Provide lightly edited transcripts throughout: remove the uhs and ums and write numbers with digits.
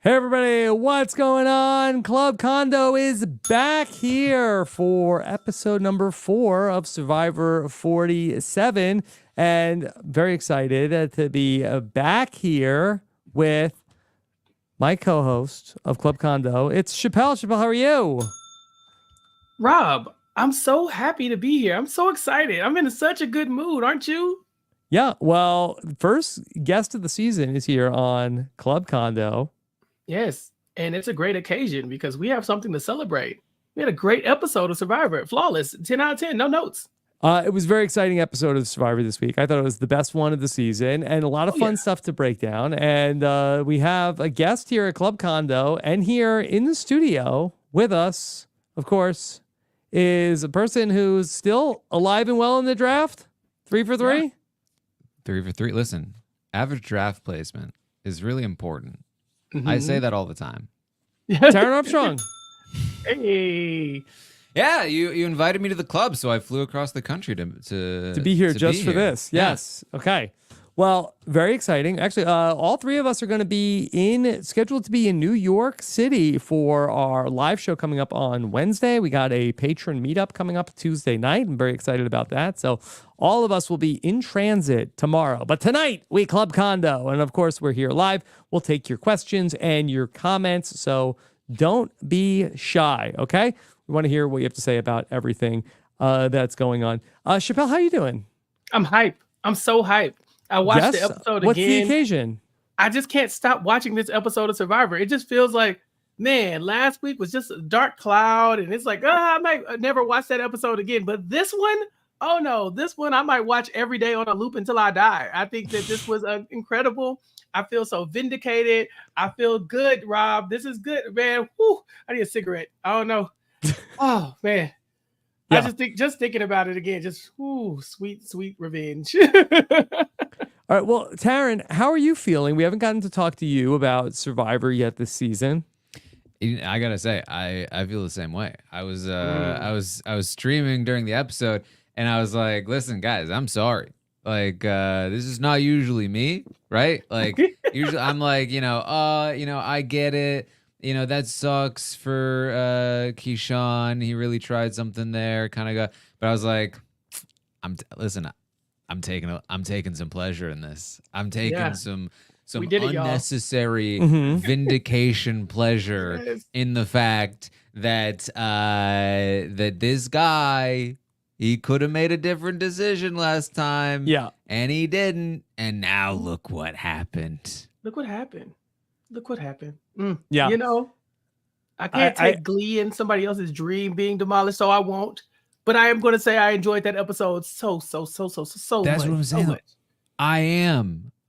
Hey everybody, what's going on? Club Condo is back here for episode number 4 of Survivor 47, and very excited to be back here with my co-host of Club Condo. It's Chappell. Chappell, how are you? Rob, I'm so happy to be here. I'm so excited. I'm in such a good mood, aren't you? Yeah, well, first guest of the season is here on Club Condo. Yes, and it's a great occasion because we have something to celebrate. We had a great episode of Survivor. Flawless. 10 out of 10. No notes. It was a very exciting episode of Survivor this week. I thought it was the best one of the season and a lot of fun stuff to break down. And we have a guest here at Club Condo, and here in the studio with us, of course, is a person who's still alive and well in the draft. 3 for 3? Yeah. 3 for 3. Listen, average draft placement is really important. Mm-hmm. I say that all the time. Taran Armstrong. Hey. Yeah, you invited me to the club, so I flew across the country to be here just for this. Yes. Yeah. Okay. Well, very exciting. Actually, all 3 of us are going to be scheduled to be in New York City for our live show coming up on Wednesday. We got a patron meetup coming up Tuesday night. I'm very excited about that. So all of us will be in transit tomorrow. But tonight, we Club Condo. And of course, we're here live. We'll take your questions and your comments. So don't be shy, okay? We want to hear what you have to say about everything that's going on. Chappell, how you doing? I'm hyped. I'm so hyped. I watched the episode again. What's the occasion? I just can't stop watching this episode of Survivor. It just feels like, man, last week was just a dark cloud, and it's like, I might never watch that episode again. But this one, oh no, this one I might watch every day on a loop until I die. I think that this was incredible. I feel so vindicated. I feel good, Rob. This is good, man. Whew, I need a cigarette. I don't know. Oh man. Yeah. I just thinking about it again, just sweet revenge. All right. Well, Taran, how are you feeling? We haven't gotten to talk to you about Survivor yet this season. I gotta say, I feel the same way. I was streaming during the episode, and I was like, "Listen, guys, I'm sorry. Like, this is not usually me, right? Like, usually I'm like, I get it. That sucks for Kishan. He really tried something there, kind of got. But I was like, I'm taking some pleasure in this. I'm taking some unnecessary vindication pleasure in the fact that that this guy, he could have made a different decision last time. Yeah. And he didn't. And now look what happened. Look what happened. Yeah. I can't take glee in somebody else's dream being demolished, so I won't. But I am going to say I enjoyed that episode so That's much. What I'm saying. So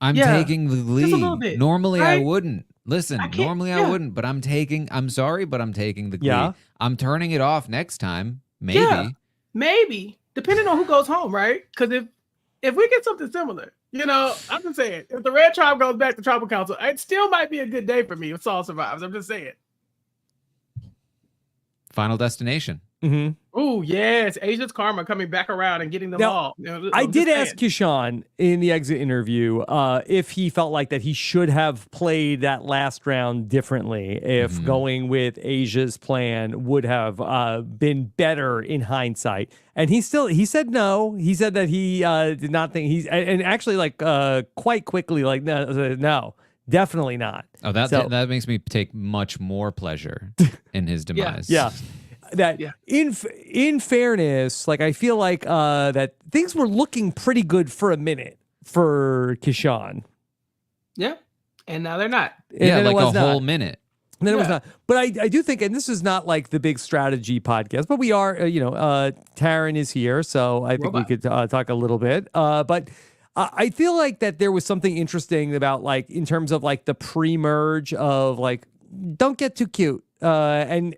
I'm taking the glee. Just a little bit, normally right? I wouldn't. Listen, normally I wouldn't, but I'm sorry, but I'm taking the glee. Yeah. I'm turning it off next time. Maybe. Yeah, maybe. Depending on who goes home, right? Because if we get something similar, I'm just saying, if the Red Tribe goes back to Tribal Council, it still might be a good day for me if Saul survives. I'm just saying. Final Destination. Mm-hmm. Oh, yes. Asia's karma coming back around and getting them all. I did ask Kishan in the exit interview if he felt like that he should have played that last round differently, if going with Asia's plan would have been better in hindsight. And he said no. He said that he did not think and actually quite quickly, no, definitely not. Oh, that makes me take much more pleasure in his demise. Yeah. That in fairness, I feel like that things were looking pretty good for a minute for Kishan. Yeah, and now they're not. And like a whole minute. And then it was not. But I do think, and this is not like the big strategy podcast, but we are, Taran is here, so I think we could talk a little bit. But I feel like that there was something interesting about in terms of the pre-merge of don't get too cute and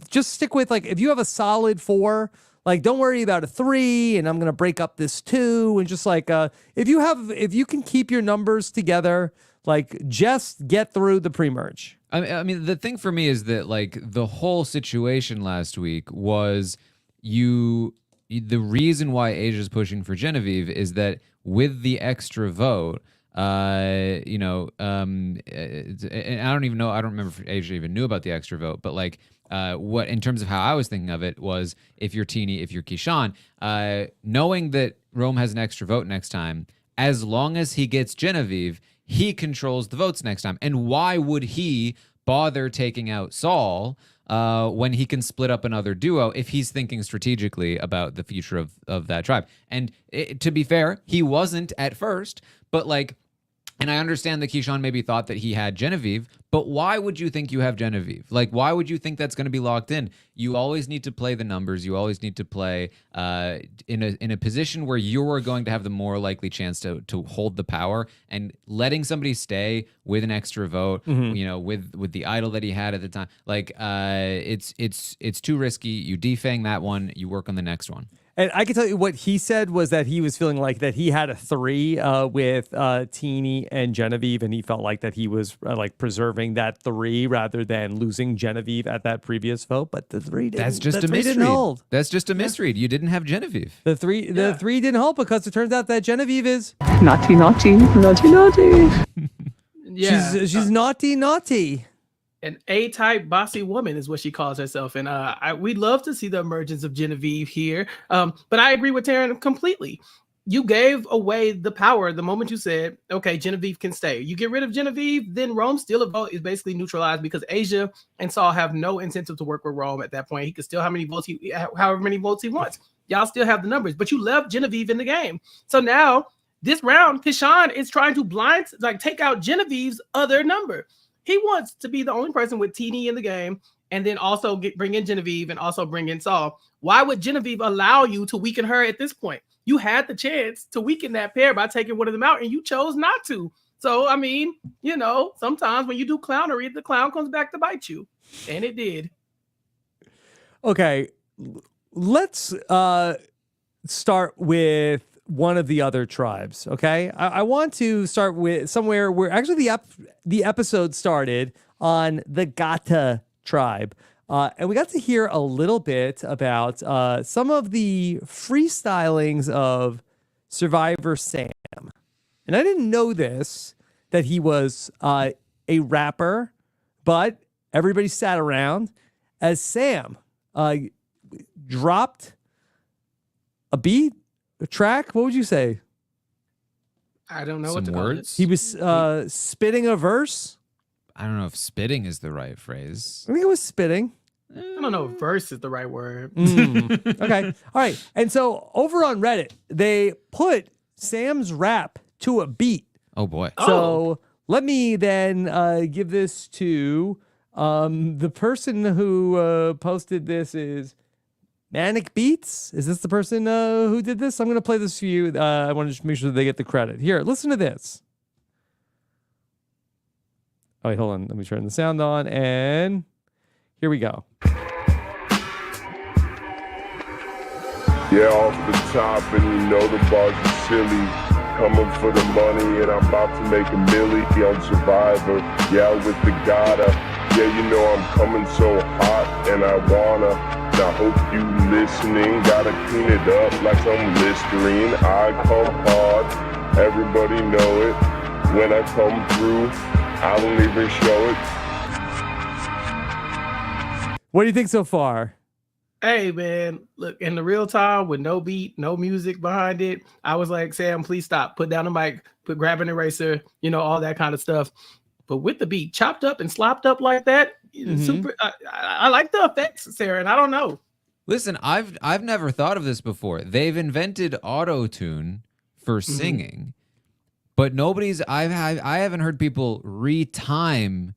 just stick with if you have a solid 4, don't worry about a 3 and I'm gonna break up this 2 and just if you can keep your numbers together, just get through the pre-merge. I mean, the thing for me is that the whole situation last week was the reason why Asia's pushing for Genevieve is that with the extra vote, and I don't even know. I don't remember if Asia even knew about the extra vote, but like, what in terms of how I was thinking of it was if you're Teeny, if you're Kishan, knowing that Rome has an extra vote next time, as long as he gets Genevieve, he controls the votes next time. And why would he bother taking out Saul when he can split up another duo if he's thinking strategically about the future of that tribe? And to be fair, he wasn't at first, but like, and I understand that Kishan maybe thought that he had Genevieve, but why would you think you have Genevieve? Like, why would you think that's going to be locked in? You always need to play the numbers. You always need to play in a position where you're going to have the more likely chance to hold the power. And letting somebody stay with an extra vote, with the idol that he had at the time, like it's too risky. You defang that one. You work on the next one. And I can tell you what he said was that he was feeling like that he had a 3 with Teeny and Genevieve, and he felt like that he was like preserving that 3 rather than losing Genevieve at that previous vote. But the 3 didn't. That's just a misread. That's just a misread. You didn't have Genevieve. The 3 didn't help because it turns out that Genevieve is naughty, naughty, naughty, naughty. Yeah, she's naughty, naughty. An A-type bossy woman is what she calls herself. And we'd love to see the emergence of Genevieve here. But I agree with Taran completely. You gave away the power the moment you said, okay, Genevieve can stay. You get rid of Genevieve, then Rome's still a vote is basically neutralized because Asia and Saul have no incentive to work with Rome at that point. He can still however many votes he wants. Y'all still have the numbers, but you left Genevieve in the game. So now this round, Kishan is trying to take out Genevieve's other number. He wants to be the only person with Teeny in the game and then also bring in Genevieve and also bring in Saul. Why would Genevieve allow you to weaken her at this point? You had the chance to weaken that pair by taking one of them out and you chose not to. So, I mean, sometimes when you do clownery, the clown comes back to bite you. And it did. Okay, let's start with one of the other tribes, okay? I want to start with somewhere where actually the episode started on the Gata tribe. And we got to hear a little bit about some of the freestylings of Survivor Sam. And I didn't know this, that he was a rapper, but everybody sat around as Sam dropped a beat, a track. What would you say? I don't know Some what to words? He was spitting a verse. I don't know if spitting is the right phrase. I think it was spitting. I don't know if verse is the right word. Okay. All right. And so over on Reddit, they put Sam's rap to a beat. Oh, boy. So let me then give this to the person who posted this is Manic Beats. Is this the person who did this? I'm going to play this for you. I want to just make sure that they get the credit. Here, listen to this. Oh, wait, hold on. Let me turn the sound on, and here we go. Yeah, off the top, and you know the bars are silly. Coming for the money, and I'm about to make a milli on Survivor. Yeah, with the Gata. Yeah, you know I'm coming so hot, and I wanna. I hope you listening. Gotta clean it up like some Listerine. I come hard, everybody know it. When I come through, I don't even show it. What do you think so far? Hey, man, look, in the real time with no beat, no music behind it, I was like, Sam, please stop. Put down the mic, grab an eraser, all that kind of stuff. But with the beat chopped up and slopped up like that, super. I like the effects, Sarah, and I don't know. Listen, I've never thought of this before. They've invented auto-tune for singing, but I haven't heard people retime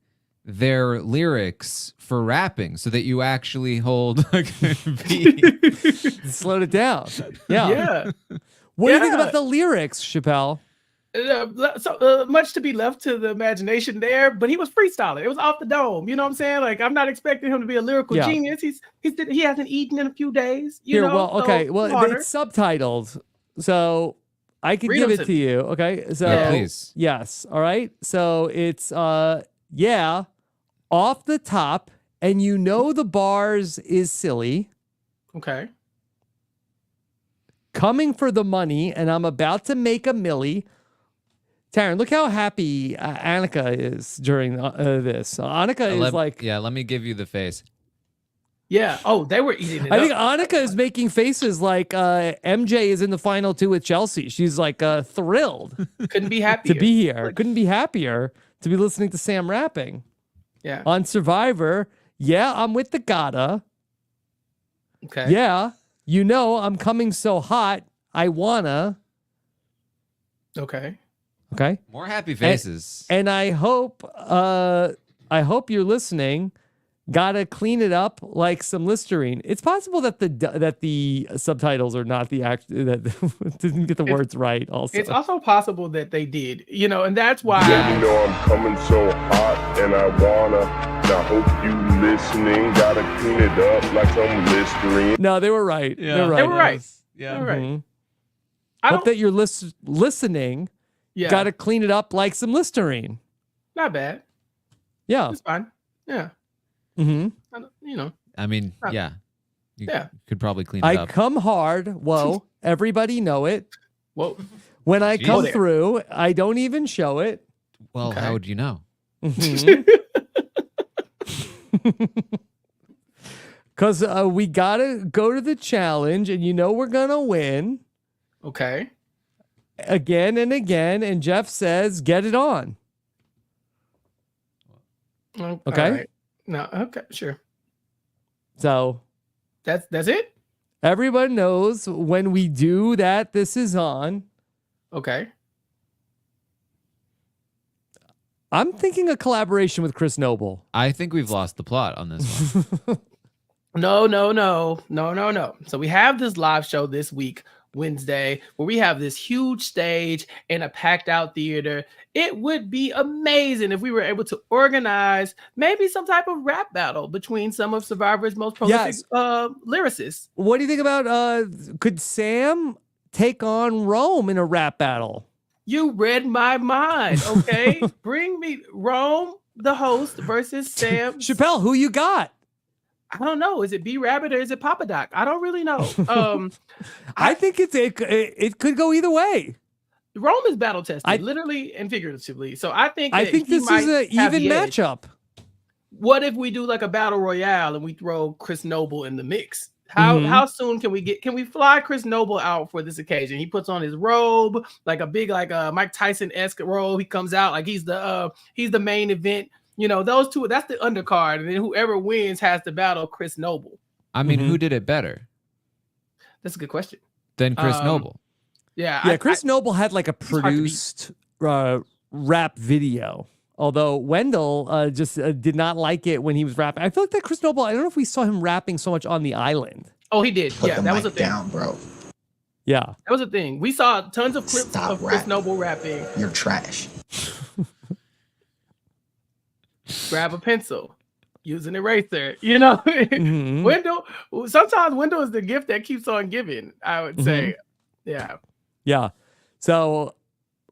their lyrics for rapping so that you actually hold a good beat. Slowed it down. Yeah. Yeah. What do you think about the lyrics, Chappell? So much to be left to the imagination there, but he was freestyling. It was off the dome. You know what I'm saying? Like, I'm not expecting him to be a lyrical genius. He hasn't eaten in a few days. It's subtitled, so I can give it to you. Okay, so yeah, please. Yes, all right. So it's off the top, and the bars is silly. Okay. Coming for the money, and I'm about to make a milli. Taran, look how happy Annika is during this. Annika is like... Yeah, let me give you the face. Yeah. Oh, they were eating it I up. think Annika is making faces like MJ is in the final 2 with Chelsea. She's like thrilled Couldn't be happier. to be here. Couldn't be happier to be listening to Sam rapping. Yeah. On Survivor. Yeah, I'm with the gotta. Okay. Yeah, you know I'm coming so hot. I wanna. Okay. Okay. More happy faces. And I hope you're listening. Gotta clean it up like some Listerine. It's possible that the subtitles are not the that didn't get the words right. Also, it's also possible that they did, and that's why. Yeah, you know I'm coming so hot and I wanna. I hope you listening. Gotta clean it up like some Listerine. No, they were right. Yeah. They're right. They were right. Yeah. All right. Mhm. I Hope don't. that you're listening. Yeah. Gotta clean it up like some Listerine. Not bad. Yeah. It's fine. Yeah. Mm-hmm. I mean, yeah. You could probably clean it I up. come hard. Whoa, everybody know it. Whoa. When I come there. through, I don't even show it. Well, Okay. how would you know? Because we gotta go to the challenge, and we're gonna win Okay. again and again. And Jeff says, "Get it on." Okay. Okay. All right. No. Okay. Sure. So That's it. everyone knows when we do that, this is on. Okay. I'm thinking a collaboration with Chris Noble. I think we've lost the plot on this one. No. So we have this live show this week, Wednesday, where we have this huge stage in a packed out theater. It would be amazing if we were able to organize maybe some type of rap battle between some of Survivor's most prolific lyricists. What do you think about could Sam take on Rome in a rap battle? You read my mind, okay? Bring me Rome, the host, versus Sam. Chappelle, who you got? I don't know. Is it B Rabbit or is it Papa Doc? I don't really know. I think it could go either way. Rome is battle tested, literally and figuratively. So I think this is an even matchup. What if we do like a battle royale and we throw Chris Noble in the mix? How soon can we fly Chris Noble out for this occasion? He puts on his robe, like a big Mike Tyson-esque robe. He comes out like he's the main event. Those two, that's the undercard, and then whoever wins has to battle Chris Noble. I mean, who did it better That's a good question. than Chris Noble? Yeah, Chris Noble had like a produced rap video. Although Wendell just did not like it when he was rapping. I feel like that Chris Noble, I don't know if we saw him rapping so much on the island. Oh, he did. Put Yeah, the that mic was a thing. down, bro. Yeah. That was a thing. We saw tons of clips Stop of Chris rapping. Noble rapping. You're trash. Grab a pencil. Use an eraser. Wendell. Sometimes Wendell is the gift that keeps on giving, I would say. Yeah. Yeah. So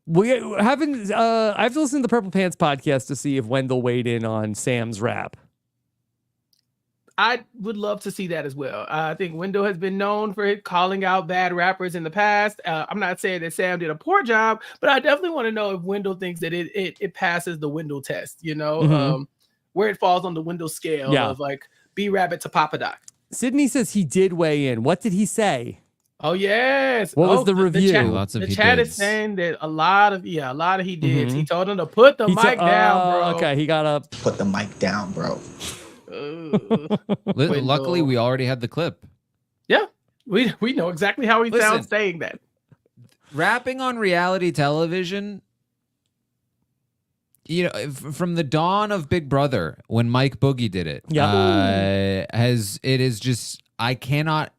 we haven't. I have to listen to the Purple Pants podcast to see if Wendell weighed in on Sam's rap. I would love to see that as well. I think Wendell has been known for calling out bad rappers in the past. I'm not saying that Sam did a poor job, but I definitely want to know if Wendell thinks that it passes the Wendell test. Where it falls on the Wendell scale of like B Rabbit to Papa Doc. Sydney says he did weigh in. What did he say? Oh yes. What was the review? The chat is saying that a lot of he did. He told him to put the mic down, bro. Okay, he got up. Put the mic down, bro. Luckily, we already had the clip. Yeah, we know exactly how he sounds saying that. Rapping on reality television, from the dawn of Big Brother, when Mike Boogie did it, I cannot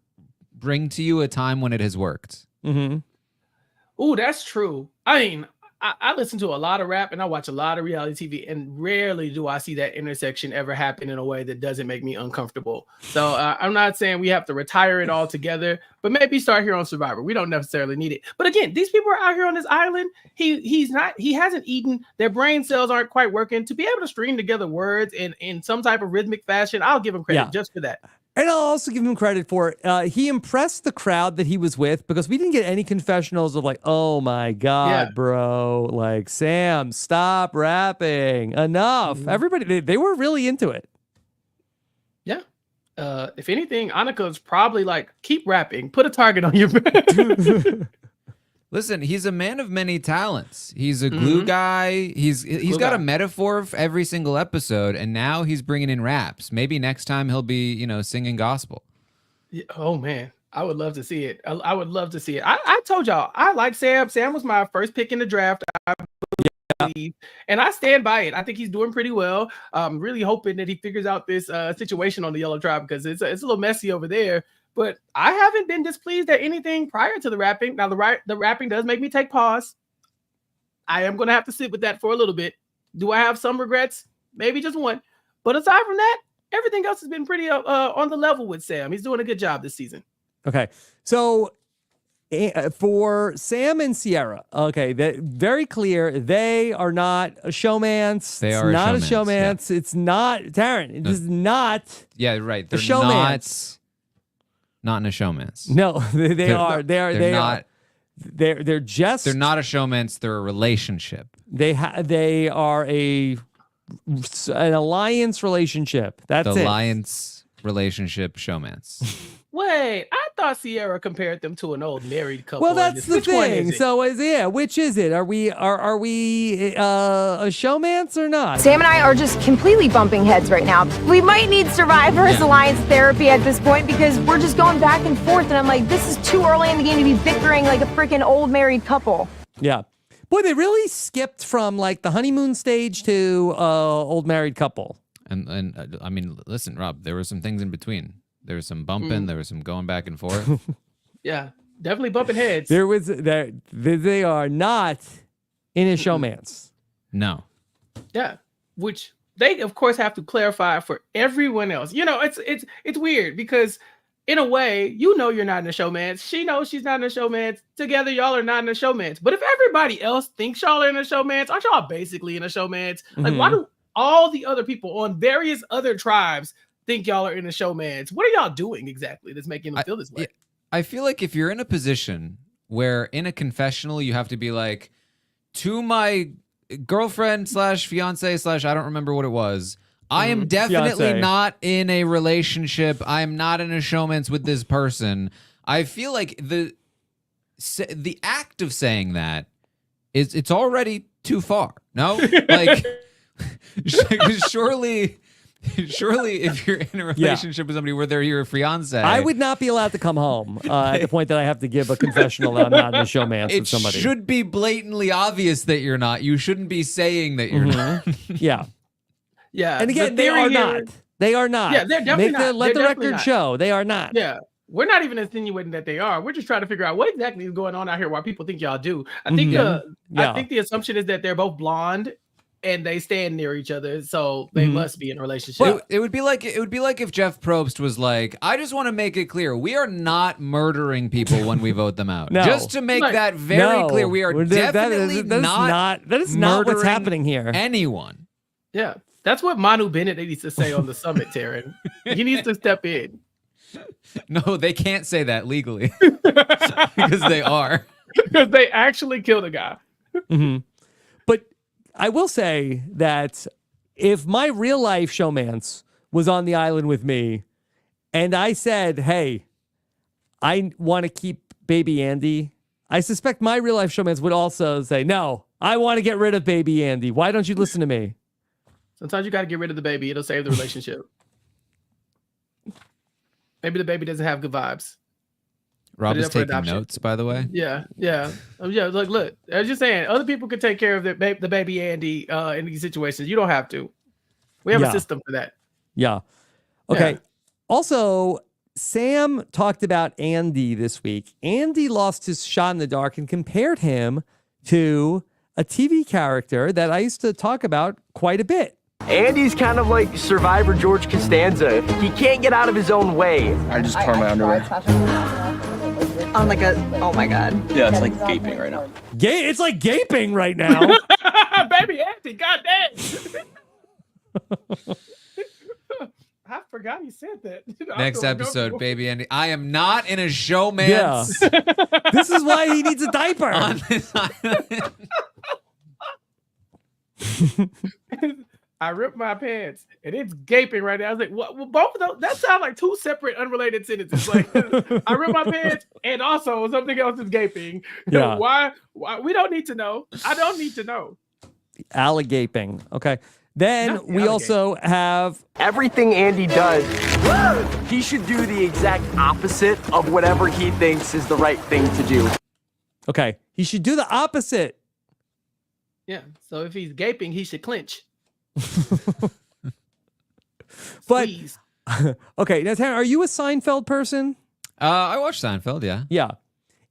bring to you a time when it has worked. Oh, that's true. I mean, I listen to a lot of rap and I watch a lot of reality TV, and rarely do I see that intersection ever happen in a way that doesn't make me uncomfortable. So I'm not saying we have to retire it all together, but maybe start here on Survivor. We don't necessarily need it. But again, these people are out here on this island. He hasn't eaten. Their brain cells aren't quite working to be able to string together words in some type of rhythmic fashion. I'll give him credit just for that. And I'll also give him credit for he impressed the crowd that he was with because we didn't get any confessionals of like, oh my God, bro. Like, Sam, stop rapping. Enough. Everybody, they were really into it. Yeah. If anything, Annika's probably like, keep rapping. Put a target on your back. Listen, he's a man of many talents. He's a glue guy. He's got a metaphor for every single episode, and now he's bringing in raps. Maybe next time he'll be, singing gospel. Yeah, oh man, I would love to see it. I would love to see it. I told y'all I like Sam. Sam was my first pick in the draft, I believe, and I stand by it. I think he's doing pretty well. I'm really hoping that he figures out this situation on the Yellow Tribe because it's a little messy over there. But I haven't been displeased at anything prior to the rapping. Now, the rapping does make me take pause. I am going to have to sit with that for a little bit. Do I have some regrets? Maybe just one. But aside from that, everything else has been pretty on the level with Sam. He's doing a good job this season. Okay. So for Sam and Sierra, okay, very clear. They are not a showmance. They are not a showmance. Yeah. It's not, Taran, it is not. Yeah, right. They're not in a showmance. No, they are. They're not. They're just. They're not a showmance. They're a relationship. They are an alliance relationship. That's the it. alliance relationship showmance. Wait, I thought Sierra compared them to an old married couple. Well, that's the thing. So, which is it? Are we a showmance or not? Sam and I are just completely bumping heads right now. We might need Survivor's alliance therapy at this point because we're just going back and forth, and I'm like, this is too early in the game to be bickering like a freaking old married couple. Yeah. Boy, they really skipped from like the honeymoon stage to old married couple. And I mean, listen, Rob, there were some things in between. There was some bumping. There was some going back and forth. Yeah, definitely bumping heads. They are not in a showmance. No. Yeah, which they of course have to clarify for everyone else. It's weird because in a way, you're not in a showmance. She knows she's not in a showmance. Together, y'all are not in a showmance. But if everybody else thinks y'all are in a showmance, aren't y'all basically in a showmance? Like, why do all the other people on various other tribes think y'all are in a showmance? What are y'all doing exactly that's making them feel this way? I feel like if you're in a position where in a confessional you have to be like, to my girlfriend / fiance / I don't remember what it was, I am definitely not in a relationship. I am not in a showmance with this person. I feel like the act of saying that it's already too far. No, like surely if you're in a relationship with somebody where they're your fiance, I would not be allowed to come home at the point that I have to give a confessional that I'm not in a showmance with somebody. It should be blatantly obvious that you're not. You shouldn't be saying that you're not. Yeah. Yeah. And again, they are not. They are not. Yeah, they're definitely not. Let the record show they are not. Yeah. We're not even insinuating that they are. We're just trying to figure out what exactly is going on out here, why people think y'all do. I think the assumption is that they're both blonde and they stand near each other, so they must be in a relationship. Well, it would be like if Jeff Probst was like, I just want to make it clear, we are not murdering people when we vote them out. No. Just to make that very clear, we are definitely that is not what's happening here. Anyone. Yeah. That's what Manu Bennett needs to say on the summit, Taran. He needs to step in. No, they can't say that legally because they are. Because they actually killed a guy. But I will say that if my real life showmance was on the island with me and I said, hey, I want to keep baby Andy, I suspect my real life showmance would also say, no, I want to get rid of baby Andy. Why don't you listen to me? Sometimes you got to get rid of the baby. It'll save the relationship. Maybe the baby doesn't have good vibes. Rob is taking notes, by the way. Yeah. Look. I was just saying, other people could take care of the baby Andy in these situations. You don't have to. We have a system for that. Yeah. Okay. Yeah. Also, Sam talked about Andy this week. Andy lost his shot in the dark and compared him to a TV character that I used to talk about quite a bit. Andy's kind of like Survivor George Costanza. He can't get out of his own way. I just tore my underwear. On like a, oh my God. Yeah, it's like gaping right now. It's like gaping right now. Baby Andy, goddamn. I forgot. forgot he said that. Next episode, baby Andy. I am not in a showman's. Yeah. This is why he needs a diaper. On this island. I ripped my pants and it's gaping right now. I was like, what? Well, both of those, that sound like two separate, unrelated sentences. Like, I ripped my pants and also something else is gaping. Yeah. Why? We don't need to know. I don't need to know. Alligaping. Okay. Then Not the we also have Everything Andy does, he should do the exact opposite of whatever he thinks is the right thing to do. okay. He should do the opposite. Yeah. So if he's gaping, he should clench. But Squeeze. okay, now Taran, are you a Seinfeld person? I watched Seinfeld, yeah. Yeah.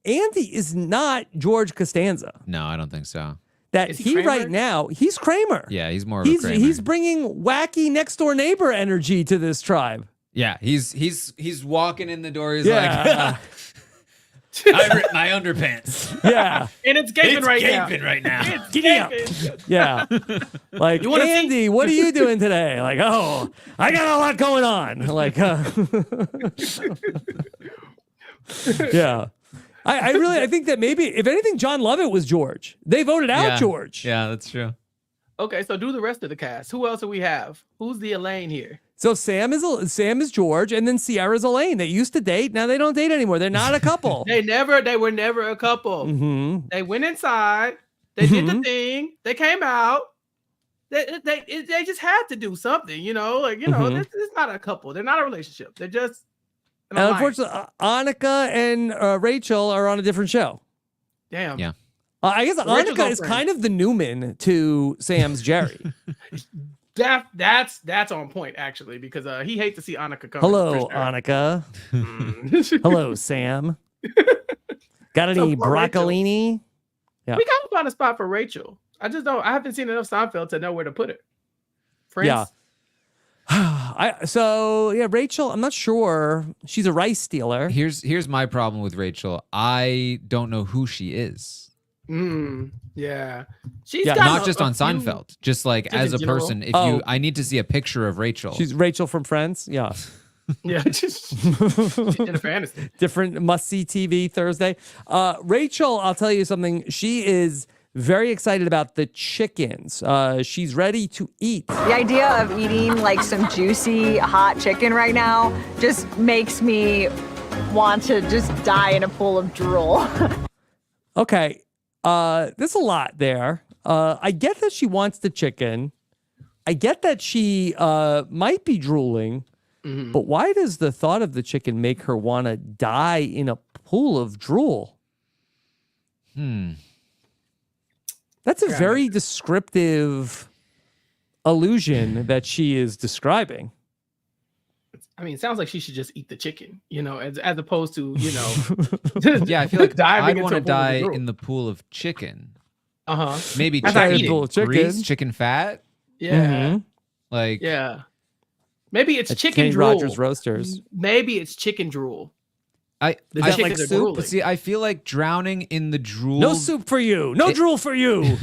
Andy is not George Costanza. No, I don't think so. That Is he he Kramer? right now, he's Kramer. Yeah, he's more of a Kramer. He's bringing wacky next door neighbor energy to this tribe. Yeah, he's walking in the door. He's Yeah. like, I ripped my underpants. Yeah. And it's gaping It's right gaping now. right now. It's Giddy up. gaping. Yeah. Like, You wanna see- Andy, what are you doing today? Like, oh, I got a lot going on. Like, yeah. I think that maybe, if anything, John Lovett was George. They voted out Yeah. George. Yeah, that's true. Okay, so do the rest of the cast. Who else do we have? Who's the Elaine here? So Sam is George, and then Sierra's Elaine. They used to date. Now they don't date anymore. They're not a couple. They were never a couple. Mm-hmm. They went inside. They did the thing. They came out. They just had to do something, Mhm. This is not a couple. They're not a relationship. They're just an And alliance. unfortunately, Annika and Rachel are on a different show. Damn. Yeah. I guess So Rachel's Annika is girlfriend. kind of the Newman to Sam's Jerry. That's on point actually because he hates to see Annika come. Hello, for sure. Annika. Mm. Hello, Sam. Got any So poor Rachel. broccolini? Yeah. We gotta find a spot for Rachel. I haven't seen enough Seinfeld to know where to put it. Friends? Yeah. Rachel, I'm not sure. She's a rice stealer. Here's my problem with Rachel. I don't know who she is. Yeah. She's Yeah, got Not a- just a on few- Seinfeld. Just like just as in a general. person, Oh. I need to see a picture of Rachel. She's Rachel from Friends. Yeah. Yeah, just Jennifer Aniston. Different must-see TV Thursday. Rachel, I'll tell you something. She is very excited about the chickens. She's ready to eat. The idea of eating like some juicy hot chicken right now just makes me want to just die in a pool of drool. Okay. There's a lot there. I get that she wants the chicken. I get that she might be drooling. But why does the thought of the chicken make her want to die in a pool of drool? That's a very descriptive allusion that she is describing. I mean, it sounds like she should just eat the chicken, as opposed to, Yeah, I feel like diving I'd want to into a pool of die drool. in the pool of chicken. Uh-huh. Maybe That's not chicken, eating. Pool of chicken. grease, chicken fat. Yeah. Mhm. Like Yeah. Maybe it's At chicken Kenny drool. Rogers Roasters. Maybe it's chicken drool. I The I chickens are drooling. see. I feel like drowning in the drool. No soup for you. No drool for you.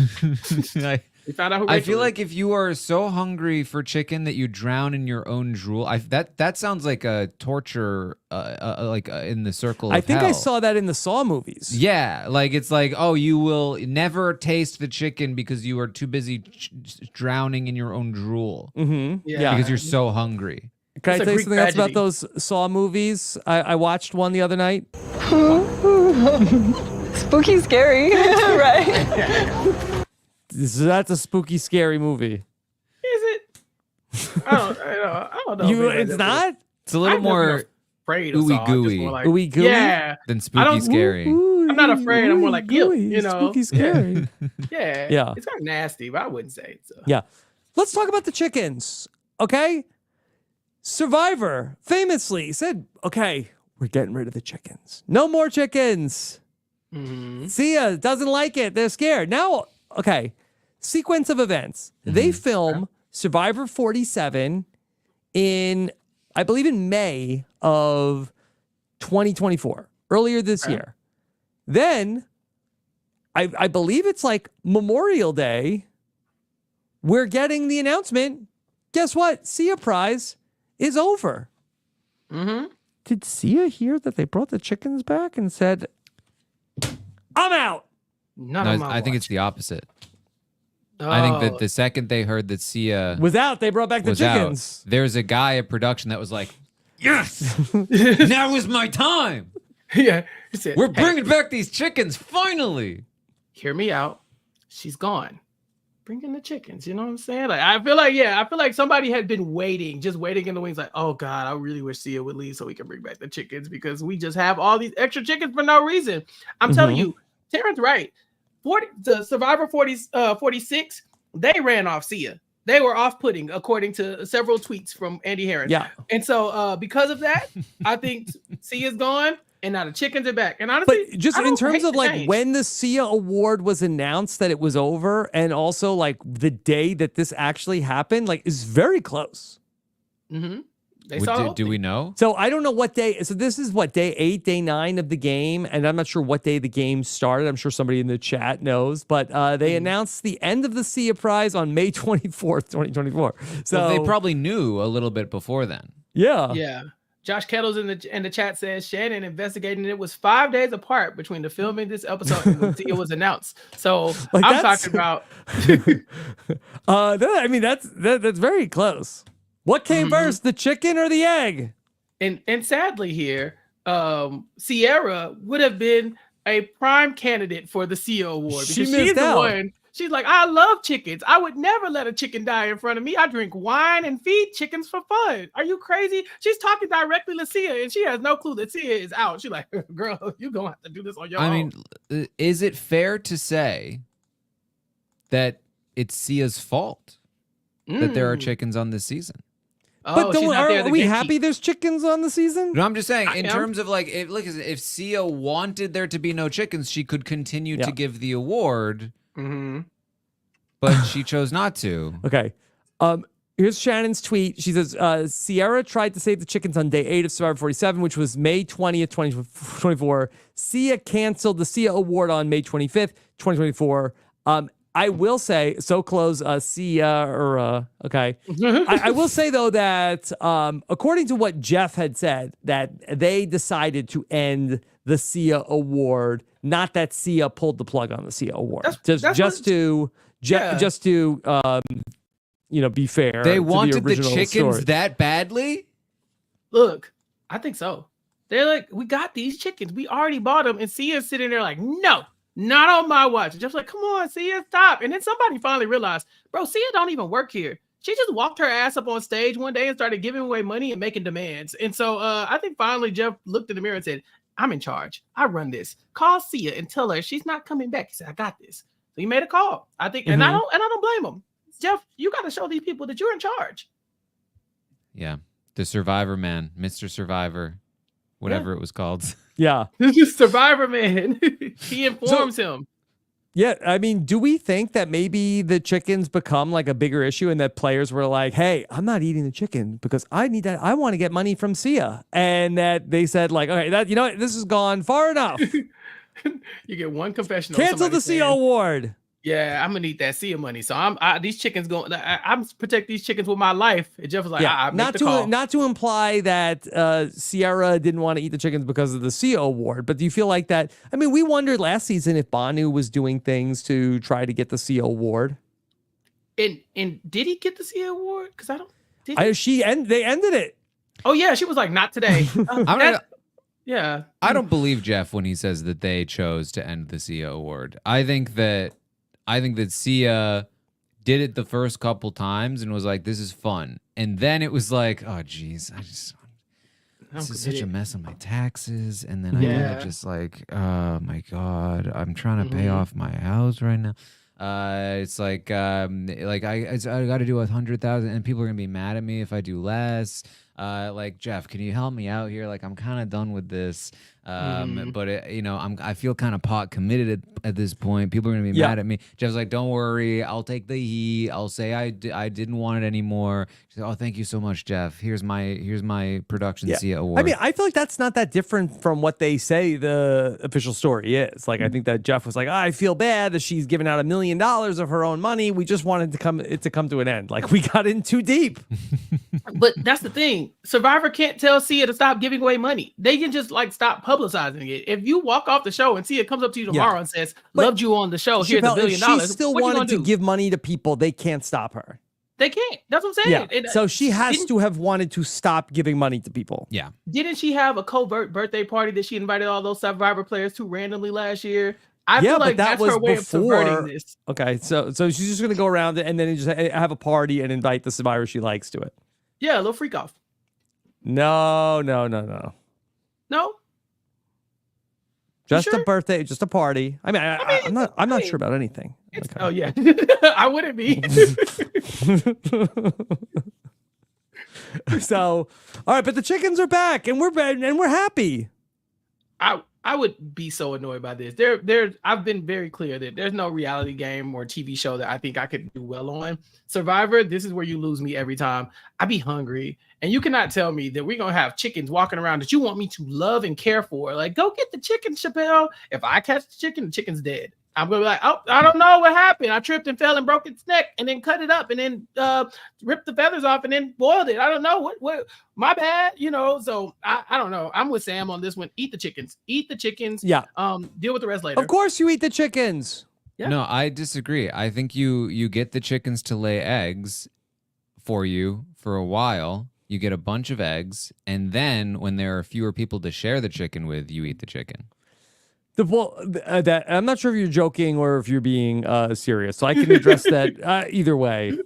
We found out who I Rachel feel is. like if you are so hungry for chicken that you drown in your own drool, that sounds like a torture, in the circle. I Of think I hell. saw that in the Saw movies. Yeah, like it's like, oh, you will never taste the chicken because you are too busy drowning in your own drool Mm-hmm. Yeah. because you're so hungry. Can I It's a tell you Greek something else about tragedy. those Saw movies? I watched one the other night. Spooky, scary, right? That's a spooky, scary movie. Is it? I don't know. It's not? It's a little I've never more been afraid of ooey Saw, just gooey. more like- Ooey gooey? Yeah. than I spooky don't- scary. I'm not afraid. I'm more like, ew, gooey, spooky, scary. Yeah. Yeah. It's kind of nasty, but I wouldn't say it. So. Yeah. Let's talk about the chickens, okay? Survivor famously said, okay, we're getting rid of the chickens. No more chickens. Mhm. See ya, doesn't like it. They're scared. Now, okay, sequence of events. They film Survivor 47 I believe in May of 2024, earlier this year. Then, I believe it's like Memorial Day, we're getting the announcement. Guess what? See a prize is over. Mm-hmm. Did Sia hear that they brought the chickens back and said, I'm out? I think it's the opposite. I think that the second they heard that Sia was out, they brought back the chickens. There's a guy at production that was like, yes, now is my time. Yeah. He said, we're bringing back these chickens, finally. Hear me out. She's gone. Bring in the chickens. You know what I'm saying? Like, I feel like somebody had been waiting in the wings. Like, oh God, I really wish Sia would leave so we can bring back the chickens because we just have all these extra chickens for no reason. I'm telling you, Taran's right. The Survivor 46, they ran off Sia. They were off-putting, according to several tweets from Andy Harris. Yeah. And so because of that, I think Sia's gone. And now the chickens are back. And honestly, but just in terms of like when the Sia Award was announced that it was over, and also like the day that this actually happened, like is very close. Mm-hmm. Do we know? So I don't know what day. So this is what, day 8, day 9 of the game, and I'm not sure what day the game started. I'm sure somebody in the chat knows, but they announced the end of the Sia Prize on May 24th, 2024. So well, they probably knew a little bit before then. Yeah. Yeah. Josh Kettles in the chat says Shannon investigating it was 5 days apart between the filming this episode and when Sia was announced. So like I'm talking about. I mean that's very close. What came first, the chicken or the egg? And sadly here, Sierra would have been a prime candidate for the Sia Award because she's the one. She's like, I love chickens. I would never let a chicken die in front of me. I drink wine and feed chickens for fun. Are you crazy? She's talking directly to Sia, and she has no clue that Sia is out. She's like, girl, you're going to have to do this on your own. I mean, is it fair to say that it's Sia's fault that there are chickens on this season? But are we happy there's chickens on the season? No, I'm just saying, in terms of like, if Sia wanted there to be no chickens, she could continue to give the award. But she chose not to. Okay. Here's Shannon's tweet. She says, Sierra tried to save the chickens on day 8 of Survivor 47, which was May 20th, 2024. Sia canceled the Sia Award on May 25th, 2024. I will say, so close, Sia, or, okay. I will say, though, that according to what Jeff had said, that they decided to end the Sia Award, not that Sia pulled the plug on the Sia Award. Just to be fair. They wanted the chickens story. that badly? Look, I think so. They're like, we got these chickens. We already bought them. And Sia's sitting there like, no, not on my watch. Just like, come on, Sia, stop. And then somebody finally realized, bro, Sia don't even work here. She just walked her ass up on stage one day and started giving away money and making demands. And so I think finally Jeff looked in the mirror and said, I'm in charge. I run this. Call Sia and tell her she's not coming back. He said, I got this. So he made a call. I think, and I don't blame him. Jeff, you got to show these people that you're in charge. Yeah. The Survivor man, Mr. Survivor, whatever it was called. Yeah. Survivor man. He informs him. Yeah, I mean, do we think that maybe the chickens become like a bigger issue and that players were like, hey, I'm not eating the chicken because I need that. I want to get money from Sia. And that they said like, okay, that, you know what, this has gone far enough. You get one confessional. Cancel the Sia Award. Yeah, I'm gonna need that Sia money. So these chickens going. I'm protect these chickens with my life. And Jeff was like, not to imply that Sierra didn't want to eat the chickens because of the Sia Award, but do you feel like that? I mean, we wondered last season if Banu was doing things to try to get the Sia Award. And did he get the Sia Award? Because I don't. They ended it. Oh yeah, she was like, not today. Yeah. I don't believe Jeff when he says that they chose to end the Sia Award. I think that Sia did it the first couple times and was like, this is fun. And then it was like, oh, geez, this is such a mess on my taxes. And then I gotta just like, oh, my God, I'm trying to pay off my house right now. It's like I got to do 100,000 and people are going to be mad at me if I do less. Like, Jeff, can you help me out here? Like, I'm kind of done with this. But I feel kind of pot committed at this point. People are gonna be mad at me. Jeff's like, "Don't worry, I'll take the heat. I'll say I didn't want it anymore." She's like, "Oh, thank you so much, Jeff. Here's my production C award." I mean, I feel like that's not that different from what they say the official story is. Like, I think that Jeff was like, "I feel bad that she's giving out $1 million of her own money. We just wanted it to come to an end. Like, we got in too deep." But that's the thing. Survivor can't tell Sia to stop giving away money. They can just like stop publicizing it. If you walk off the show and Sia comes up to you tomorrow and says, "Loved you on the show. Here's $1 billion." If she still wanted to give money to people, they can't stop her. They can't. That's what I'm saying. Yeah. So she has to have wanted to stop giving money to people. Yeah. Didn't she have a covert birthday party that she invited all those Survivor players to randomly last year? I feel like that that's was her way of before. subverting this. Okay, so she's just gonna go around and then just have a party and invite the Survivor she likes to it. Yeah, a little freak off. No. No? Just sure? a birthday, just a party. I mean, I'm not sure about anything. Okay. Oh yeah, I wouldn't be. So, all right, but the chickens are back, and we're happy. I would be so annoyed by this. I've been very clear that there's no reality game or TV show that I think I could do well on. Survivor, this is where you lose me every time. I be hungry, and you cannot tell me that we're gonna have chickens walking around that you want me to love and care for. Like, go get the chicken, Chappell. If I catch the chicken's dead. I'm gonna be like, oh, I don't know what happened. I tripped and fell and broke its neck, and then cut it up, and then ripped the feathers off, and then boiled it. I don't know what. My bad, So I don't know. I'm with Sam on this one. Eat the chickens. Eat the chickens. Yeah. Deal with the rest later. Of course, you eat the chickens. Yeah. No, I disagree. I think you get the chickens to lay eggs for you for a while. You get a bunch of eggs, and then when there are fewer people to share the chicken with, you eat the chicken. That I'm not sure if you're joking or if you're being serious, so I can address that either way.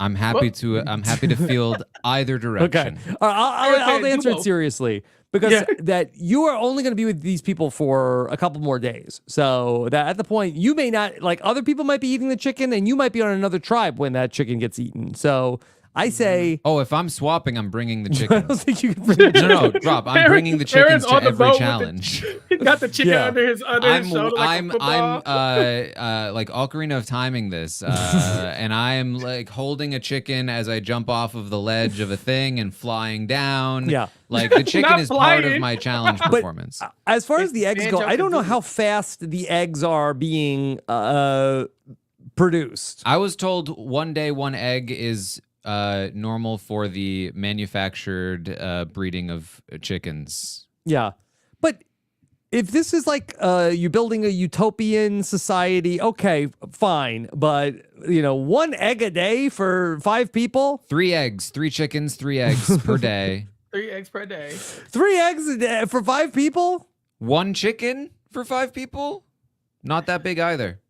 I'm happy to field either direction. Okay, I'll answer it seriously because that you are only going to be with these people for a couple more days. So that at the point you may not like other people might be eating the chicken, and you might be on another tribe when that chicken gets eaten. So I say, oh, if I'm swapping, I'm bringing the chickens. I don't think you can bring the No, drop. I'm bringing the chickens to every challenge. He got the chicken under his shoulder like a football. I'm like Ocarina of Timing this, and I am like holding a chicken as I jump off of the ledge of a thing and flying down. Yeah. Like the chicken is part of my challenge performance. As far as the eggs go, I don't know how fast the eggs are being produced. I was told one day one egg is normal for the manufactured breeding of chickens. Yeah. But if this is like you building a utopian society, okay, fine. But, 1 egg a day for 5 people? 3 eggs, 3 chickens, 3 eggs per day. 3 eggs per day. 3 eggs a day for 5 people? 1 chicken for 5 people? Not that big either.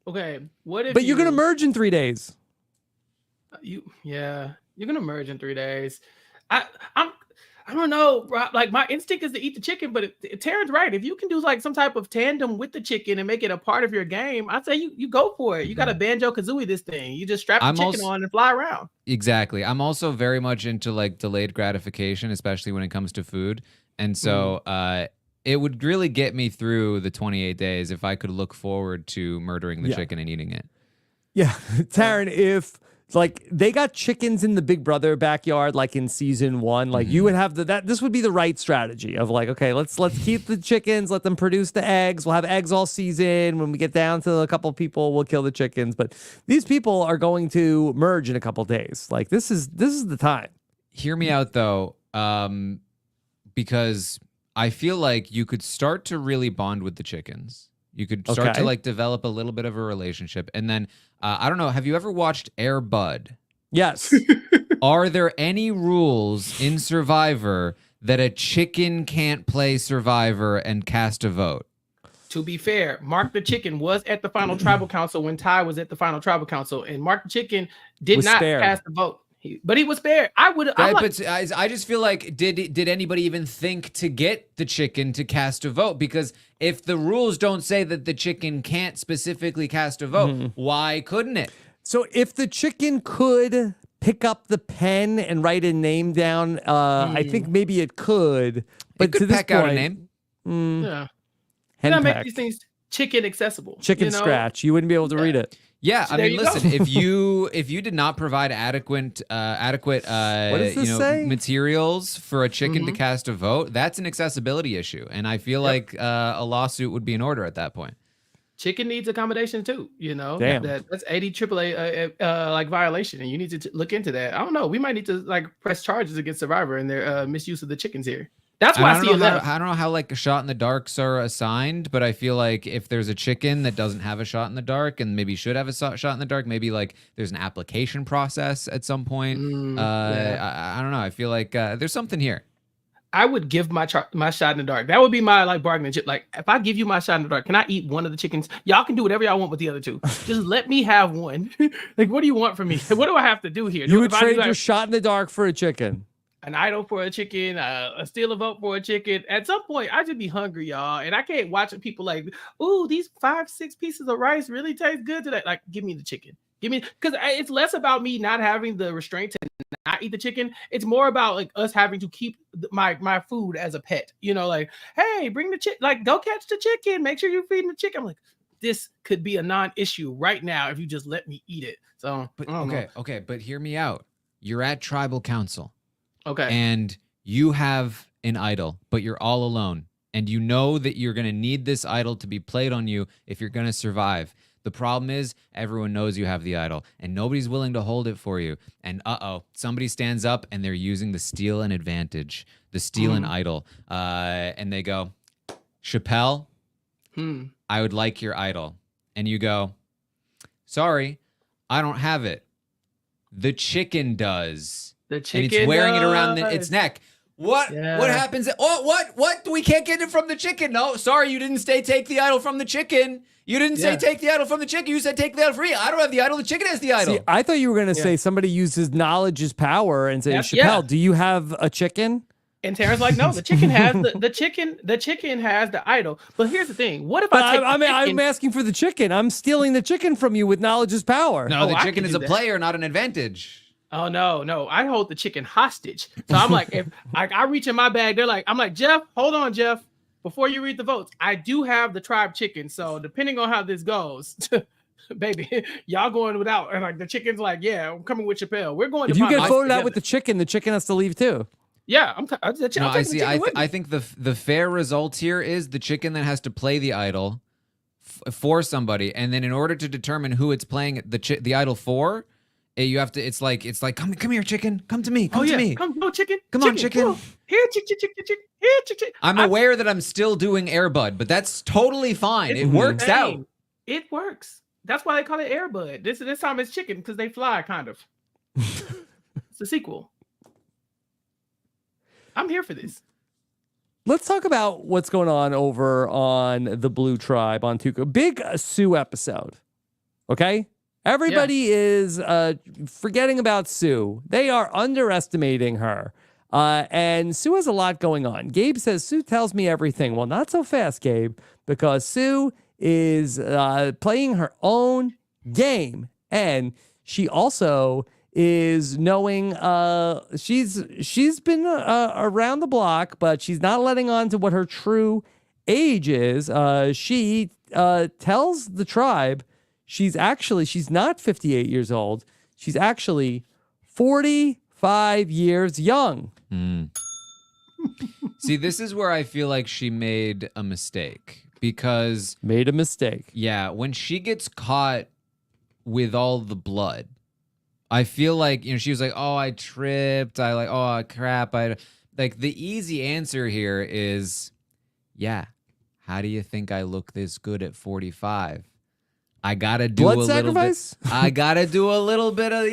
Okay. What if But you're going to merge in 3 days. You're gonna merge in 3 days. I don't know, Rob. Like my instinct is to eat the chicken, but Taran's right. If you can do like some type of tandem with the chicken and make it a part of your game, I say you go for it. You got to Banjo-Kazooie this thing. You just strap the chicken on and fly around. Exactly. I'm also very much into like delayed gratification, especially when it comes to food, and so it would really get me through the 28 days if I could look forward to murdering the chicken and eating it. Yeah, Taran, if like they got chickens in the Big Brother backyard, like in season 1, like you would have this would be the right strategy of like, okay, let's keep the chickens, let them produce the eggs. We'll have eggs all season. When we get down to a couple people, we'll kill the chickens. But these people are going to merge in a couple days. Like this is the time. Hear me out though, because I feel like you could start to really bond with the chickens. You could start to like develop a little bit of a relationship. And then, I don't know, have you ever watched Air Bud? Yes. Are there any rules in Survivor that a chicken can't play Survivor and cast a vote? To be fair, Mark the Chicken was at the final tribal council when Ty was at the final tribal council, and Mark the Chicken did not cast the vote. But he was spared. But I just feel like did anybody even think to get the chicken to cast a vote? Because if the rules don't say that the chicken can't specifically cast a vote, why couldn't it? So if the chicken could pick up the pen and write a name down, I think maybe it could. But it could to this peck out a point, name. Yeah. You gotta make these things chicken accessible. Chicken scratch. You wouldn't be able to read it. Yeah, So I there mean, you listen, go. if you did not provide adequate What does this say? materials for a chicken Mm-hmm. to cast a vote, that's an accessibility issue, and I feel like a lawsuit would be in order at that point. Chicken needs accommodation too. You know, Damn. that's 80 AAA like violation, and you need to look into that. I don't know. We might need to like press charges against Survivor and their misuse of the chickens here. That's why I see it left. I don't know how like shot in the darks are assigned, but I feel like if there's a chicken that doesn't have a shot in the dark and maybe should have a shot in the dark, maybe like there's an application process at some point. I don't know. I feel like there's something here. I would give my shot in the dark. That would be my like bargaining chip. Like if I give you my shot in the dark, can I eat one of the chickens? Y'all can do whatever y'all want with the other two. Just let me have one. Like, what do you want from me? What do I have to do here? You would trade your shot in the dark for a chicken. An idol for a chicken, steal a vote for a chicken. At some point, I just be hungry, y'all, and I can't watch people like, ooh, these 5-6 pieces of rice really taste good today. Like, give me the chicken. Give me, because it's less about me not having the restraint to not eat the chicken. It's more about like us having to keep my food as a pet. You know, like, hey, bring the chicken. Like, go catch the chicken. Make sure you're feeding the chicken. I'm like, this could be a non-issue right now if you just let me eat it. So, but okay, but hear me out. You're at tribal council. Okay. And you have an idol, but you're all alone. And you know that you're going to need this idol to be played on you if you're going to survive. The problem is everyone knows you have the idol and nobody's willing to hold it for you. And somebody stands up and they're using the steal and advantage, the steal and idol. And they go, Chappell, I would like your idol. And you go, sorry, I don't have it. The chicken does. The chicken and it's wearing it around its neck. What? Yeah. What happens? What? We can't get it from the chicken. No, sorry, you didn't say take the idol from the chicken. You didn't say take the idol from the chicken. You said take the idol free. I don't have the idol. The chicken has the idol. See, I thought you were going to say somebody uses knowledge as power and say, Chappell, do you have a chicken? And Taran's like, no, the chicken has the chicken has the idol. But here's the thing: what if I'm asking for the chicken? I'm stealing the chicken from you with knowledge as power. No, the chicken is a player, not an advantage. Oh no, I hold the chicken hostage. So I'm like, if I reach in my bag, I'm like, Jeff, hold on, Jeff. Before you read the votes, I do have the tribe chicken. So depending on how this goes, baby, y'all going without. And like the chicken's like, yeah, I'm coming with Chappell. We're going. If you get voted out with the chicken has to leave too. Yeah, I think the fair result here is the chicken that has to play the idol for somebody, and then in order to determine who it's playing the idol for. You have to. It's like. Come here, chicken. Come to me. Come to me. Come on, chicken. Come on, chicken. Come on. Here, chicken. Here, chicken. I'm aware that I'm still doing Airbud, but that's totally fine. It works out. It works. That's why they call it Airbud. This time it's chicken because they fly, kind of. It's a sequel. I'm here for this. Let's talk about what's going on over on the Blue Tribe on Tuco. Big Sue episode. Okay. Everybody is forgetting about Sue. They are underestimating her. And Sue has a lot going on. Gabe says, Sue tells me everything. Well, not so fast, Gabe, because Sue is playing her own game. And she also is knowing she's been around the block, but she's not letting on to what her true age is. She tells the tribe she's not 58 years old. She's actually 45 years young. See, this is where I feel like she made a mistake because yeah, when she gets caught with all the blood, I feel like, she was like, oh, I tripped. Oh, crap. The easy answer here is, yeah, how do you think I look this good at 45? I gotta do blood a sacrifice? little bit. I gotta do a little bit of,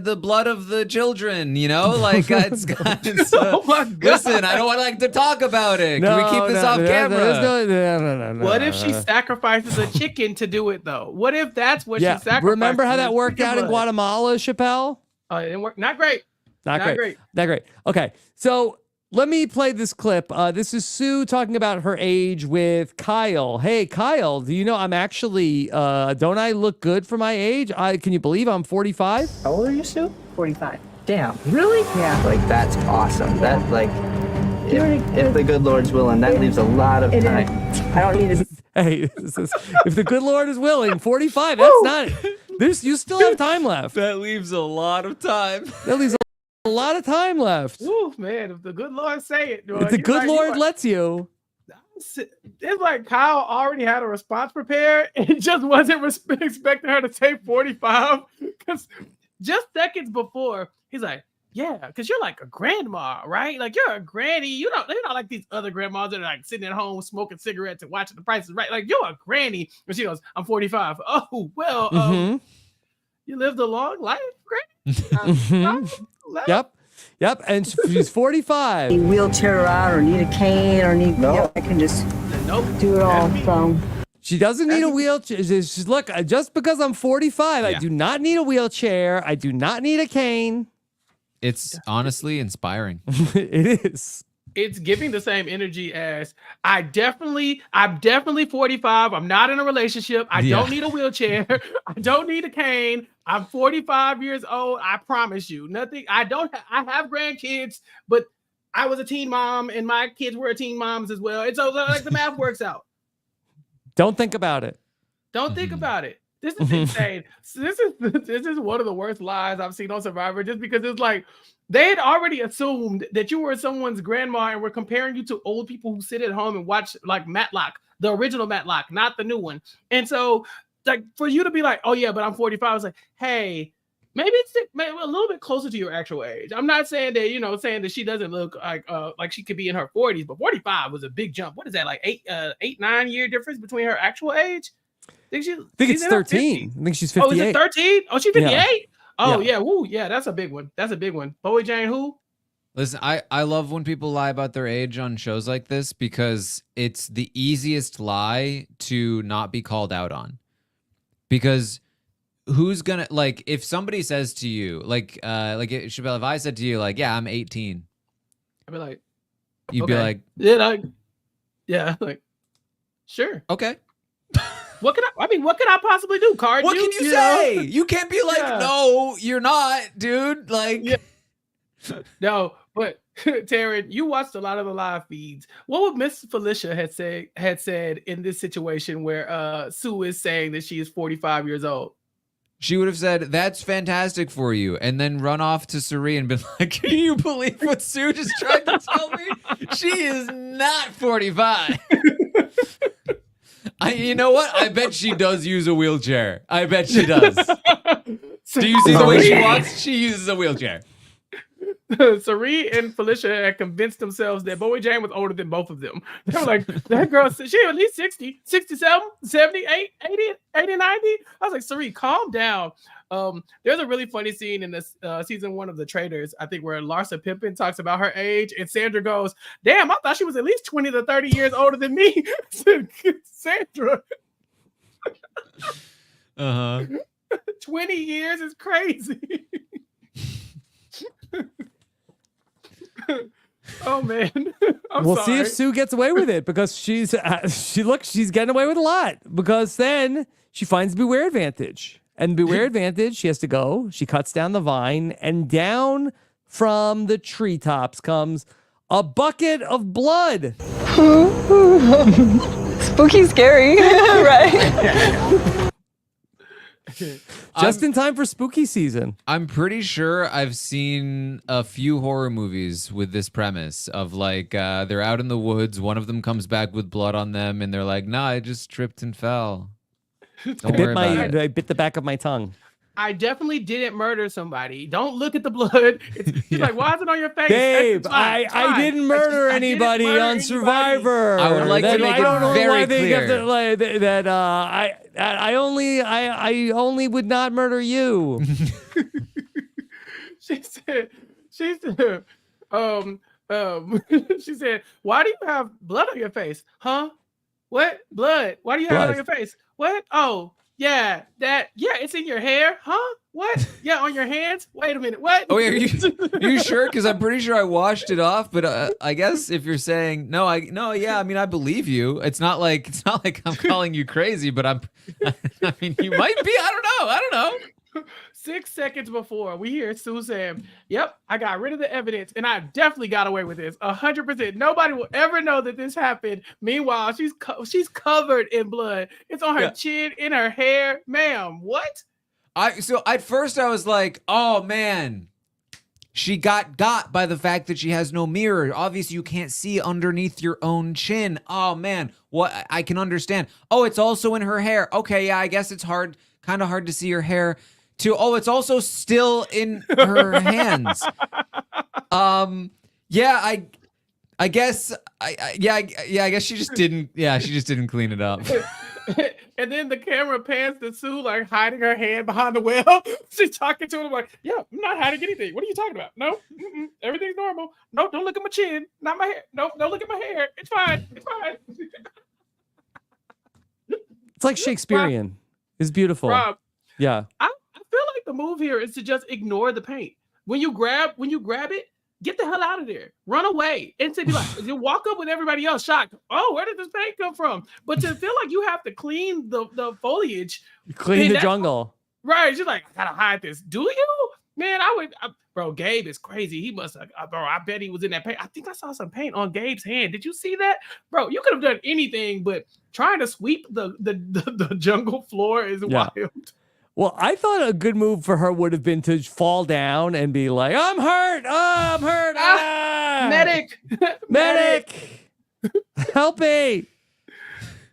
the blood of the children. It's oh my God. Listen, I don't like to talk about it. Can we keep this off camera? No. What if she sacrifices a chicken to do it though? What if that's what she sacrificed? Remember how that worked out in Guatemala, Chappell? Oh, it didn't work. Not great. Not great. Okay, so let me play this clip. This is Sue talking about her age with Kyle. Hey, Kyle, do you know I'm actually, don't I look good for my age? Can you believe I'm 45? How old are you, Sue? 45. Damn. Really? Yeah. That's awesome. If the good Lord's willing, that leaves a lot of time. I don't need to. Hey, if the good Lord is willing, 45. That's not. You still have time left. That leaves a lot of time. That leaves a lot of time left. Ooh, man, if the good Lord say it, If the good Lord lets you. It's like Kyle already had a response prepared and just wasn't expecting her to say 45. Because just seconds before, he's like, yeah, because you're like a grandma, right? Like you're a granny. They're not like these other grandmas that are like sitting at home smoking cigarettes and watching The Price is Right. Like you're a granny. And she goes, I'm 45. Oh, well, you lived a long life, granny. Yep. And she's 45. Need a wheelchair around or need a cane or need, I can just do it all. So. She doesn't need a wheelchair. She's, look, just because I'm 45, I do not need a wheelchair. I do not need a cane. It's honestly inspiring. It is. It's giving the same energy as I'm definitely 45. I'm not in a relationship. I don't need a wheelchair. I don't need a cane. I'm 45 years old. I promise you nothing. I have grandkids, but I was a teen mom and my kids were teen moms as well. And so like the math works out. Don't think about it. Don't think about it. This is insane. This is one of the worst lies I've seen on Survivor, just because it's like they had already assumed that you were someone's grandma and were comparing you to old people who sit at home and watch like Matlock, the original Matlock, not the new one. And so like for you to be like, oh yeah, but I'm 45, I was like, hey, maybe it's a little bit closer to your actual age. I'm not saying that, saying that she doesn't look like she could be in her 40s, but 45 was a big jump. What is that, like 9 year difference between her actual age? I think it's 13. I think she's 58. Oh, is it 13? Oh, she's 58? Yeah. Oh, yeah. Woo, yeah, that's a big one. That's a big one. Bowie Jane who? Listen, I love when people lie about their age on shows like this because it's the easiest lie to not be called out on. Because who's gonna, like, if somebody says to you, Chappell, if I said to you, like, yeah, I'm 18. I'd be like, you'd be like, yeah, like, sure. Okay. What could I possibly do, Card? What can you say? You can't be like, no, you're not, dude. Like, no, but Taran, you watched a lot of the live feeds. What would Miss Felicia had said in this situation where Sue is saying that she is 45 years old? She would have said, that's fantastic for you, and then run off to Suri and been like, can you believe what Sue just tried to tell me? She is not 45. You know what? I bet she does use a wheelchair. I bet she does. Do you see the way she walks? She uses a wheelchair. Sari and Felicia had convinced themselves that Bowie Jane was older than both of them. They were like, that girl, she at least 60, 67, 70, 80, 90. I was like, Sari, calm down. There's a really funny scene in this season 1 of The Traitors, I think, where Larsa Pippen talks about her age, and Sandra goes, damn, I thought she was at least 20 to 30 years older than me. Sandra. 20 years is crazy. Oh man, we'll see if Sue gets away with it, because she's getting away with a lot, because then she finds Beware Advantage, and Beware Advantage, she has to go. She cuts down the vine, and down from the treetops comes a bucket of blood. Spooky, scary, right? Just in time for spooky season. I'm pretty sure I've seen a few horror movies with this premise of like they're out in the woods, one of them comes back with blood on them, and they're like, nah, I just tripped and fell. I bit the back of my tongue. I definitely didn't murder somebody. Don't look at the blood. He's like, why is it on your face? Babe, I didn't murder anybody on Survivor. I would like to make it very clear that I only would not murder you. She said, she said, why do you have blood on your face? Huh? What? Blood? Why do you have it on your face? What? Oh. Yeah, it's in your hair, huh? What? Yeah, on your hands? Wait a minute, what? Oh, are you sure? Because I'm pretty sure I washed it off, but I guess if you're saying I mean, I believe you. It's not like I'm calling you crazy, but I mean, you might be. I don't know. 6 seconds before we hear Sue saying, "Yep, I got rid of the evidence, and I definitely got away with this. 100%. Nobody will ever know that this happened." Meanwhile, she's covered in blood. It's on her chin, in her hair. Ma'am, what? So at first I was like, oh man, she got by the fact that she has no mirror. Obviously, you can't see underneath your own chin. Oh man, what? I can understand. Oh, it's also in her hair. Okay, yeah, I guess it's kind of hard to see her hair too. Oh, it's also still in her hands. Yeah, I guess I guess she just didn't. Yeah, she just didn't clean it up. And then the camera pans to Sue, like hiding her hand behind the well. She's talking to him like, "Yeah, I'm not hiding anything. What are you talking about? No, everything's normal. No, don't look at my chin. Not my hair. No, don't look at my hair. It's fine. It's fine." It's like Shakespearean. It's beautiful. Rob, yeah. I feel like the move here is to just ignore the paint. When you grab it, get the hell out of there. Run away. And to be like, you walk up with everybody else shocked. Oh, where did this paint come from? But to feel like you have to clean the foliage. Clean the jungle. Right. She's like, I gotta hide this. Do you? Man, bro, Gabe is crazy. He must have, bro, I bet he was in that paint. I think I saw some paint on Gabe's hand. Did you see that? Bro, you could have done anything, but trying to sweep the jungle floor is wild. Well, I thought a good move for her would have been to fall down and be like, "I'm hurt. Oh, I'm hurt. Ah! Medic. Help me."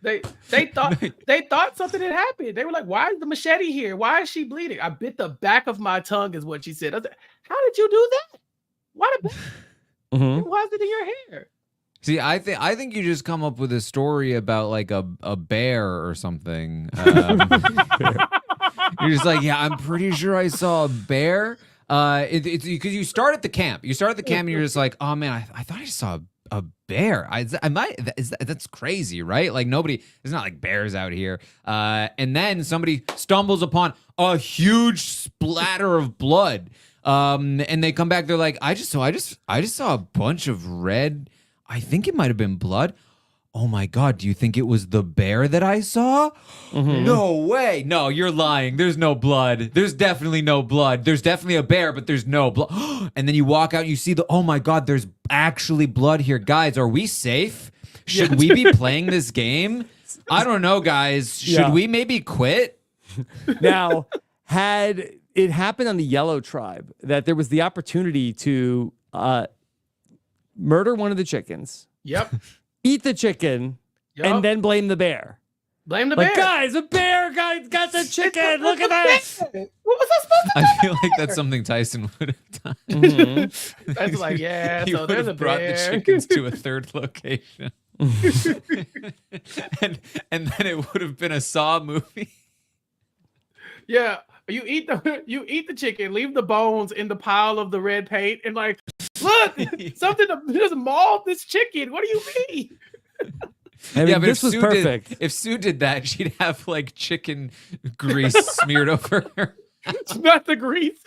They thought something had happened. They were like, "Why is the machete here? Why is she bleeding?" "I bit the back of my tongue," is what she said. I was like, "How did you do that? Why why is it in your hair?" See, I think you just come up with a story about like a bear or something. You're just like, yeah, I'm pretty sure I saw a bear. It's because you start at the camp. You start at the camp and you're just like, oh man, I thought I saw a bear. That's crazy, right? Like there's not like bears out here. And then somebody stumbles upon a huge splatter of blood. And they come back. They're like, I just saw a bunch of red. I think it might have been blood. Oh my God, do you think it was the bear that I saw? Mm-hmm. No way. No, you're lying. There's no blood. There's definitely no blood. There's definitely a bear, but there's no blood. And then you walk out and you see oh my God, there's actually blood here. Guys, are we safe? Should we be playing this game? I don't know, guys. Should we maybe quit? Now, had it happened on the Yellow Tribe that there was the opportunity to murder one of the chickens. Yep. Eat the chicken, and then blame the bear. Blame the bear. Guys, a bear got the chicken. Look at this. What was I supposed to do? I feel like that's something Tyson would have done. Mm-hmm. That's like, yeah, he so there's a brought bear. the chickens to a third location. and then it would have been a Saw movie. Yeah. You eat the chicken, leave the bones in the pile of the red paint, and like, look, something just mauled this chicken. What do you mean? I mean, this was perfect. If Sue did that, she'd have like chicken grease smeared over her. It's not the grease.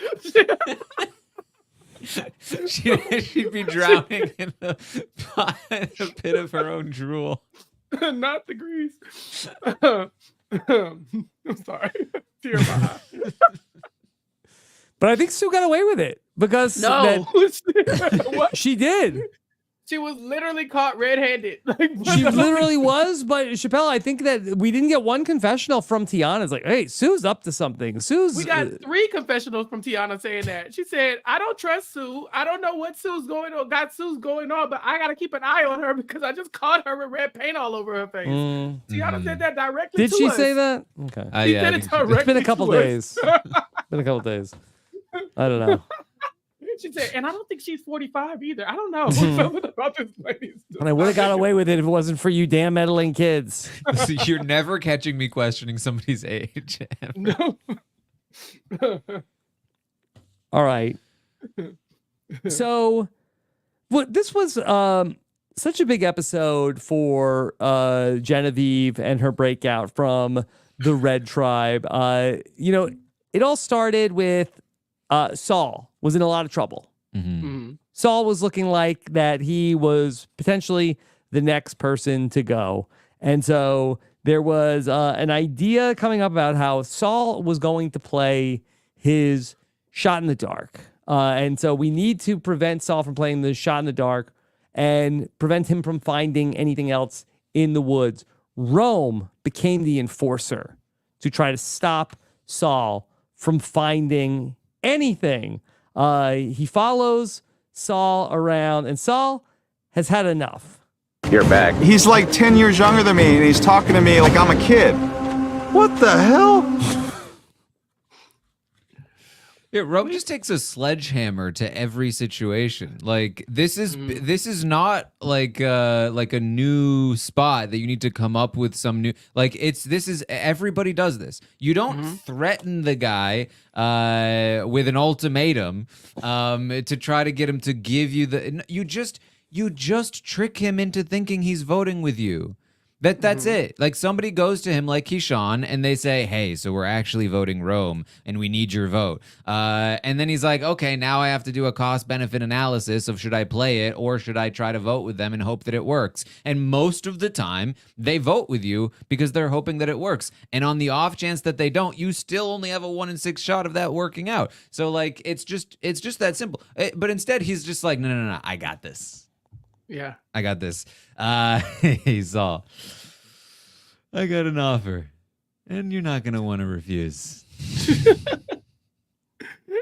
She'd be drowning in the pit of her own drool. Not the grease. I'm sorry. Tear in my eye. But I think Sue got away with it because she did. She was literally caught red-handed. She literally was, but Chappelle, I think that we didn't get one confessional from Tiana. It's like, hey, Sue's up to something. We got 3 confessionals from Tiana saying that. She said, I don't trust Sue. I don't know what Sue's going on, but I got to keep an eye on her because I just caught her with red paint all over her face. Tiana said that directly to us. Did she say that? Okay. She said it directly. It's been a couple days. I don't know. She said, and I don't think she's 45 either. I don't know. Something about this lady. And I would have got away with it if it wasn't for you damn meddling kids. So you're never catching me questioning somebody's age. No. All right. So, this was such a big episode for Genevieve and her breakout from the Red Tribe. It all started with Saul was in a lot of trouble. Saul was looking like that he was potentially the next person to go. And so there was an idea coming up about how Saul was going to play his shot in the dark. And so we need to prevent Saul from playing the shot in the dark and prevent him from finding anything else in the woods. Rome became the enforcer to try to stop Saul from finding anything. He follows Saul around, and Saul has had enough. You're back. He's like 10 years younger than me, and he's talking to me like I'm a kid. What the hell? Yeah, Rome just takes a sledgehammer to every situation. Like this is not like a new spot that you need to come up with some new. Like everybody does this. You don't threaten the guy with an ultimatum to try to get him to give you the. You just trick him into thinking he's voting with you. That's it. Like somebody goes to him like Kishan and they say, hey, so we're actually voting Rome and we need your vote. And then he's like, okay, now I have to do a cost benefit analysis of should I play it or should I try to vote with them and hope that it works? And most of the time they vote with you because they're hoping that it works. And on the off chance that they don't, you still only have a 1 in 6 shot of that working out. So like, it's just that simple. But instead he's just like, no, I got this. Yeah. I got this. Hey, Saul. I got an offer, and you're not going to want to refuse.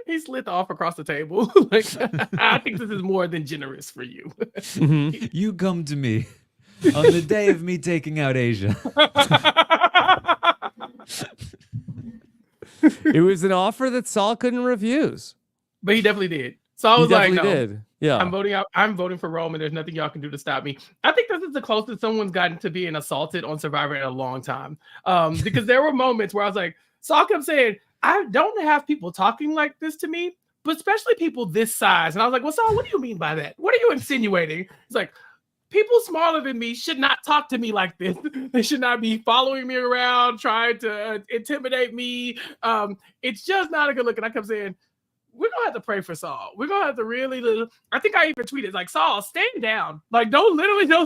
He slid the offer across the table. Like, I think this is more than generous for you. You come to me on the day of me taking out Asia. It was an offer that Saul couldn't refuse. But he definitely did. Saul was like, no. Did. Yeah. I'm voting for Rome, and there's nothing y'all can do to stop me. I think this is the closest someone's gotten to being assaulted on Survivor in a long time. Because there were moments where I was like, Saul kept saying, I don't have people talking like this to me, but especially people this size. And I was like, well, Saul, what do you mean by that? What are you insinuating? He's like, people smaller than me should not talk to me like this. They should not be following me around, trying to intimidate me. It's just not a good look. And I kept saying, we're going to have to pray for Saul. We're going to have to really, I think I even tweeted, like, Saul, stand down. Like, don't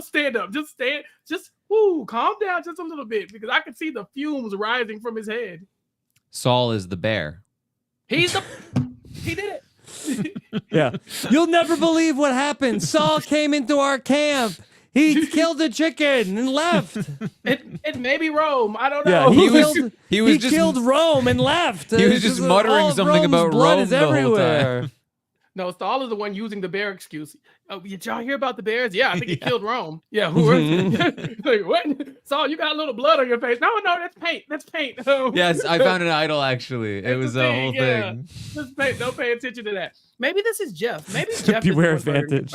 stand up. Just calm down just a little bit because I could see the fumes rising from his head. Saul is the bear. He did it. Yeah. You'll never believe what happened. Saul came into our camp. He killed a chicken and left. It may be Rome. I don't know. Yeah, he killed Rome and left. He was just muttering something about Rome the whole time. No, Saul is the one using the bear excuse. Oh, did y'all hear about the bears? Yeah, I think he killed Rome. Yeah, who was it? Like, what? Saul, you got a little blood on your face. No, that's paint. That's paint. Yes, I found an idol, actually. It was a whole thing. Just paint. Don't pay attention to that. Maybe this is Jeff. Maybe Jeff Beware Advantage.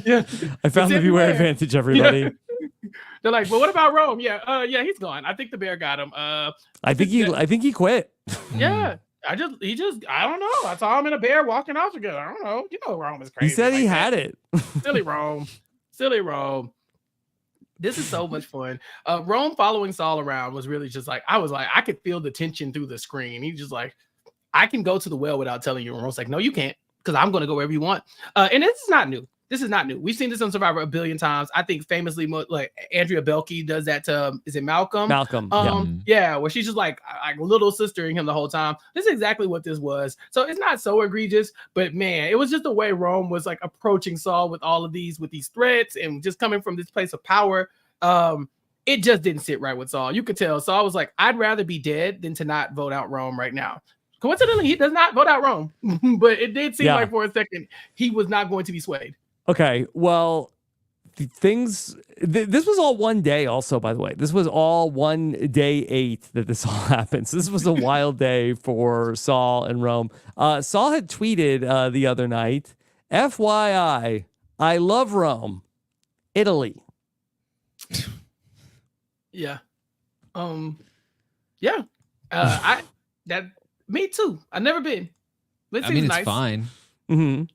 Yeah. I found the Beware Advantage, everybody. Yeah. They're like, well, what about Rome? Yeah, he's gone. I think the bear got him. I think he quit. Yeah. I don't know. I saw him and a bear walking off together. I don't know. You know, Rome is crazy. He said he had it. Silly Rome. This is so much fun. Rome following Saul around was really just like, I could feel the tension through the screen. He's just like, I can go to the well without telling you. And Rome's like, no, you can't, because I'm going to go wherever you want. And this is not new. We've seen this on Survivor a billion times. I think famously, like Andrea Belke does that to, is it Malcolm? Yeah, where she's just like little sistering him the whole time. This is exactly what this was. So it's not so egregious, but man, it was just the way Rome was like approaching Saul with these threats and just coming from this place of power. It just didn't sit right with Saul. You could tell Saul was like, I'd rather be dead than to not vote out Rome right now. Coincidentally, he does not vote out Rome, but it did seem like for a second he was not going to be swayed. Okay, well, this was all one day also, by the way. This was all one day 8 that this all happened. So this was a wild day for Saul and Rome. Saul had tweeted the other night, FYI, I love Rome, Italy. Yeah. Me too. I've never been. I mean, it's fine. Mm-hmm.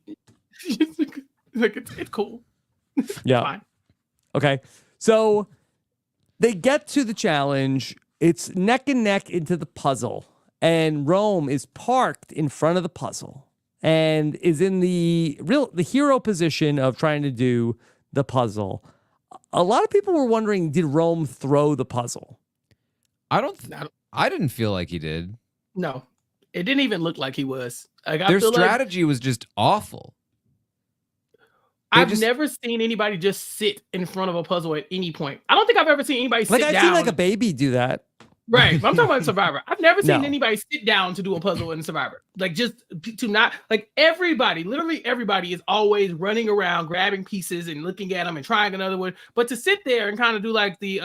Like it's cool. Yeah. Fine. Okay. So they get to the challenge. It's neck and neck into the puzzle. And Rome is parked in front of the puzzle and is in the hero position of trying to do the puzzle. A lot of people were wondering, did Rome throw the puzzle? I didn't feel like he did. No. It didn't even look like he was. Like, I Their feel strategy was just awful. I've never seen anybody just sit in front of a puzzle at any point. I don't think I've ever seen anybody sit down. I've seen like a baby do that. Right. I'm talking about Survivor. I've never seen anybody sit down to do a puzzle in Survivor. Like, just to not, like, everybody, literally everybody is always running around, grabbing pieces and looking at them and trying another one. But to sit there and kind of do like the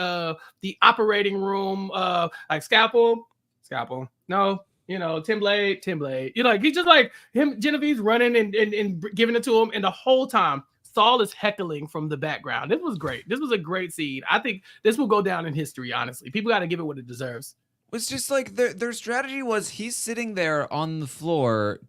operating room, like scalpel, no, you know, Tim Blade. You know, like, he's just like him, Genevieve's running and giving it to him. And the whole time, Saul is heckling from the background. This was great. This was a great scene. I think this will go down in history, honestly. People got to give it what it deserves. It's just like their strategy was he's sitting there on the floor,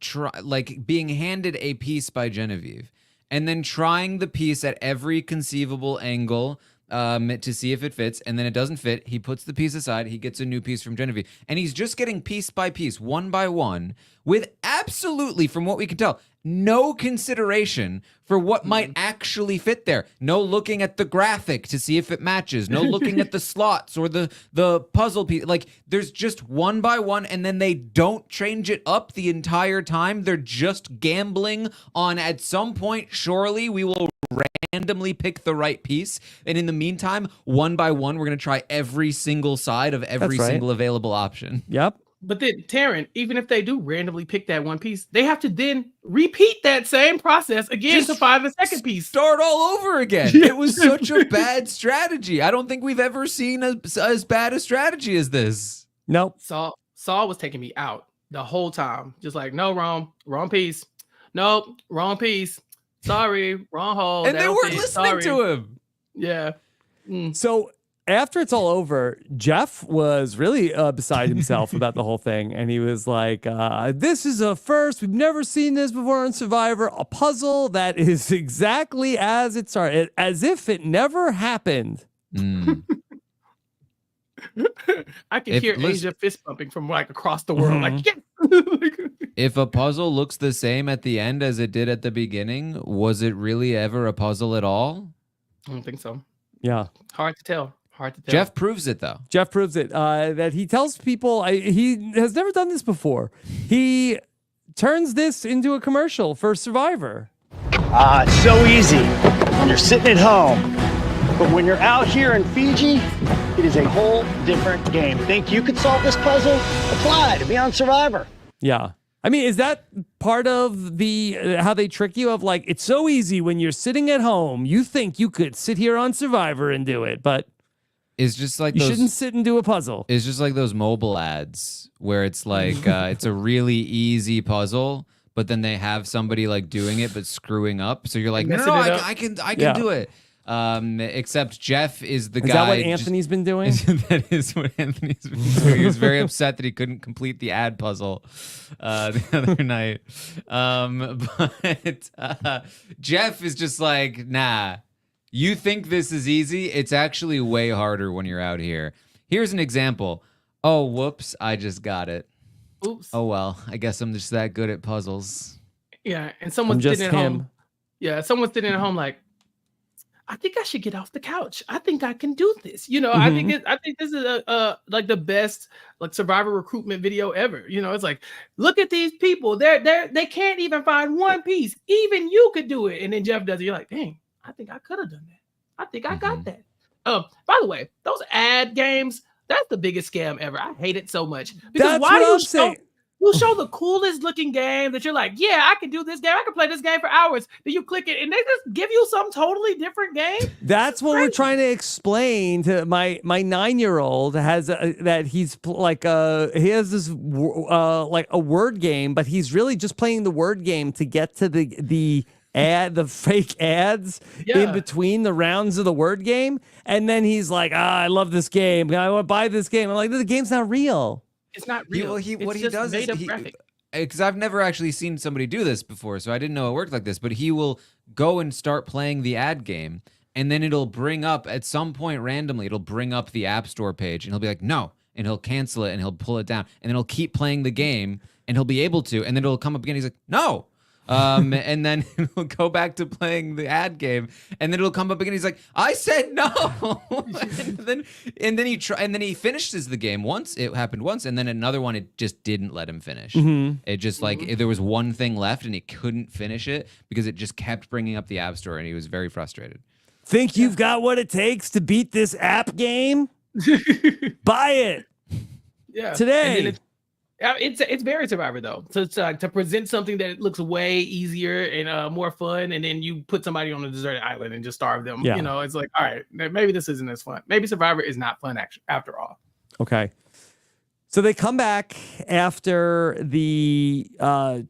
like being handed a piece by Genevieve, and then trying the piece at every conceivable angle to see if it fits, and then it doesn't fit. He puts the piece aside. He gets a new piece from Genevieve, and he's just getting piece by piece, one by one, with absolutely, from what we can tell, no consideration for what might actually fit there. No looking at the graphic to see if it matches. No looking at the slots or the puzzle piece. Like, there's just one by one, and then they don't change it up the entire time. They're just gambling on, at some point, surely we will randomly pick the right piece. And in the meantime, one by one, we're going to try every single side of every single available option. Yep. But then, Taran, even if they do randomly pick that one piece, they have to then repeat that same process again to find the second piece. Start all over again. It was such a bad strategy. I don't think we've ever seen as bad a strategy as this. Nope. Saul was taking me out the whole time. Just like, no, wrong piece. Nope, wrong piece. Sorry, wrong hole. And they weren't listening to him. Yeah. So after it's all over, Jeff was really beside himself about the whole thing. And he was like, this is a first. We've never seen this before on Survivor. A puzzle that is exactly as it started, as if it never happened. I can hear Asia fist bumping from like across the world. Like, yes. If a puzzle looks the same at the end as it did at the beginning, was it really ever a puzzle at all? I don't think so. Yeah. Hard to tell. Jeff proves it, though. Jeff proves it. That he tells people, he has never done this before. He turns this into a commercial for Survivor. It's so easy when you're sitting at home. But when you're out here in Fiji, it is a whole different game. Think you could solve this puzzle? Apply to be on Survivor. Yeah. I mean, is that part of the how they trick you of like, it's so easy when you're sitting at home, you think you could sit here on Survivor and do it, but it's just like you shouldn't sit and do a puzzle. It's just like those mobile ads where it's like it's a really easy puzzle, but then they have somebody like doing it but screwing up. So you're like, no, I can do it. Except Jeff is the guy. Is that what Anthony's been doing? That is what Anthony's been doing. He was very upset that he couldn't complete the ad puzzle the other night. But Jeff is just like, nah, you think this is easy? It's actually way harder when you're out here. Here's an example. Oh, whoops, I just got it. Oops. Oh, well, I guess I'm just that good at puzzles. Yeah, and someone's sitting at home. Yeah, someone's sitting at home like, I think I should get off the couch. I think I can do this. You know, I think this is like the best like Survivor recruitment video ever. You know, it's like, look at these people. They can't even find one piece. Even you could do it. And then Jeff does it. You're like, dang, I think I could have done that. I think I got that. By the way, those ad games, that's the biggest scam ever. I hate it so much. Because why do you show the coolest looking game that you're like, yeah, I can do this game. I can play this game for hours. Then you click it and they just give you some totally different game. That's what we're trying to explain to my 9-year-old has that he's like he has this like a word game, but he's really just playing the word game to get to the fake ads in between the rounds of the word game. And then he's like, I love this game. I want to buy this game. I'm like, the game's not real. It's not real. What he does is because I've never actually seen somebody do this before, so I didn't know it worked like this. But he will go and start playing the ad game, and then it'll bring up at some point randomly. It'll bring up the App Store page, and he'll be like, "No," and he'll cancel it, and he'll pull it down, and then he'll keep playing the game, and he'll be able to, and then it'll come up again. He's like, "No." And then he'll go back to playing the ad game, and then it'll come up again. He's like, I said no. and then he finishes the game once. It happened once, and then another one, it just didn't let him finish. It just there was one thing left, and he couldn't finish it because it just kept bringing up the App Store, and he was very frustrated. Think you've got what it takes to beat this app game? Buy it. Yeah. Today. It's very Survivor though. So it's to present something that looks way easier and more fun, and then you put somebody on a deserted island and just starve them. Yeah. You know, it's like, all right, maybe this isn't as fun. Maybe Survivor is not fun after all. Okay. So they come back after the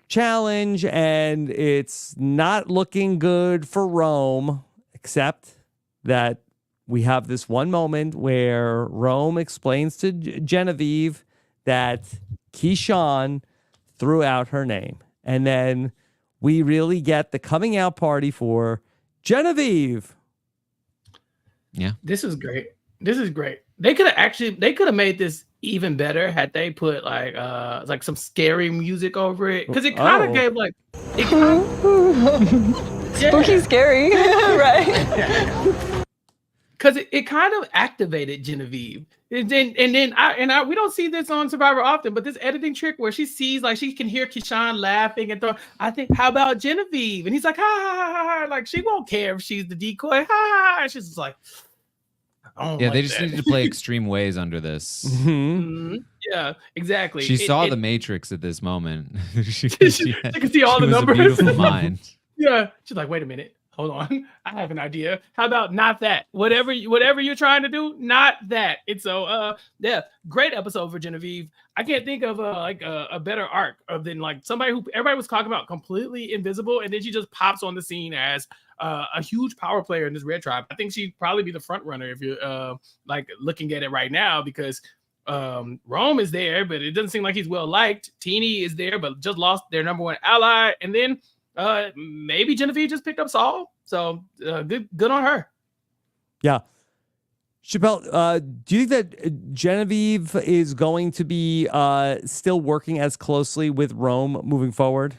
challenge, and it's not looking good for Rome, except that we have this one moment where Rome explains to Genevieve that Kishan threw out her name. And then we really get the coming out party for Genevieve. Yeah. This is great. This is great. They could have made this even better had they put like some scary music over it. Because it kind of gave like spooky scary, right? Because it kind of activated Genevieve. And then we don't see this on Survivor often, but this editing trick where she sees, like, she can hear Kishan laughing and I think, how about Genevieve? And he's like, ha, ha, ha, ha. Like, she won't care if she's the decoy. Ha, ha, ha. She's just like, yeah, they just needed to play extreme ways under this. Yeah, exactly. She saw the Matrix at this moment. she can see all the numbers. A beautiful mind. Yeah, she's like, wait a minute. Hold on, I have an idea. How about not that? Whatever you're trying to do, not that. It's so yeah, great episode for Genevieve. I can't think of a better arc than like somebody who everybody was talking about completely invisible, and then she just pops on the scene as a huge power player in this Red Tribe. I think she'd probably be the front runner if you're like looking at it right now, because Rome is there, but it doesn't seem like he's well liked. Teeny is there, but just lost their number one ally, and then maybe Genevieve just picked up Saul. So good on her. Yeah. Chappell, do you think that Genevieve is going to be still working as closely with Rome moving forward?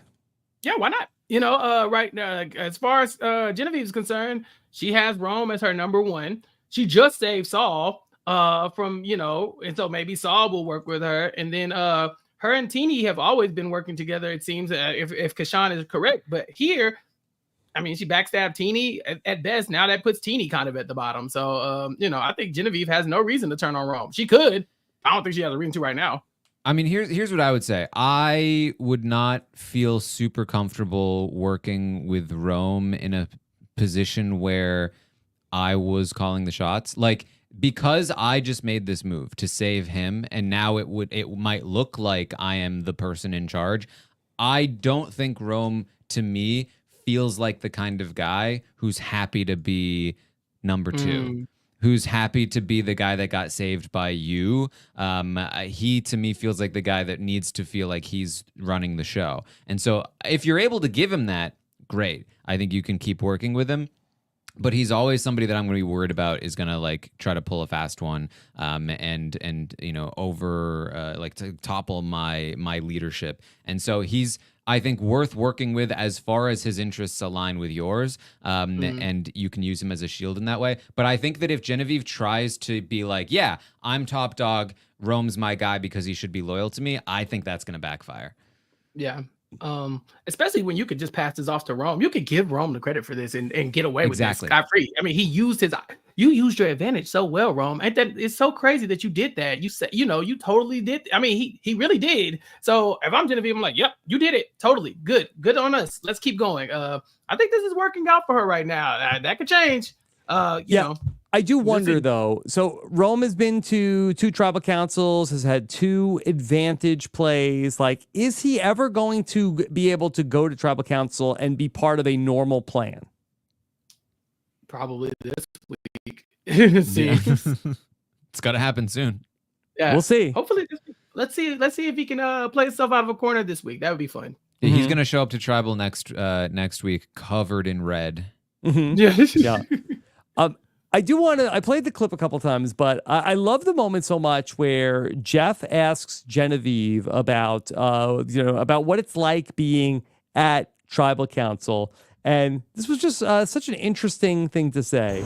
Yeah, why not? You know, right now, as far as Genevieve is concerned, she has Rome as her number one. She just saved Saul from, and so maybe Saul will work with her. And then her and Teeny have always been working together, it seems, if Kishan is correct. But here, I mean, she backstabbed Teeny at best. Now that puts Teeny kind of at the bottom. So, I think Genevieve has no reason to turn on Rome. She could. I don't think she has a reason to right now. I mean, here's what I would say. I would not feel super comfortable working with Rome in a position where I was calling the shots. Like, because I just made this move to save him, and now it might look like I am the person in charge. I don't think Rome, to me, feels like the kind of guy who's happy to be number two, who's happy to be the guy that got saved by you. He, to me, feels like the guy that needs to feel like he's running the show. And so if you're able to give him that, great. I think you can keep working with him. But he's always somebody that I'm going to be worried about is going to like try to pull a fast one, and to topple my leadership. And so he's, I think, worth working with as far as his interests align with yours, and you can use him as a shield in that way. But I think that if Genevieve tries to be like, yeah, I'm top dog, Rome's my guy because he should be loyal to me, I think that's going to backfire. Yeah. Especially when you could just pass this off to Rome. You could give Rome the credit for this and get away with this scot-free. I mean, you used your advantage so well, Rome. And that it's so crazy that you did that. You said, you totally did. I mean, he really did. So if I'm Genevieve, I'm like, yep, you did it. Totally. Good on us. Let's keep going. I think this is working out for her right now. That could change. You know. I do wonder, though. So Rome has been to 2 tribal councils, has had 2 advantage plays. Like, is he ever going to be able to go to tribal council and be part of a normal plan? Probably this week. It's got to happen soon. Yeah, we'll see. Hopefully, let's see if he can play himself out of a corner this week. That would be fun. He's going to show up to tribal next week covered in red. Yeah. I played the clip a couple times, but I love the moment so much where Jeff asks Genevieve about what it's like being at tribal council. And this was just such an interesting thing to say.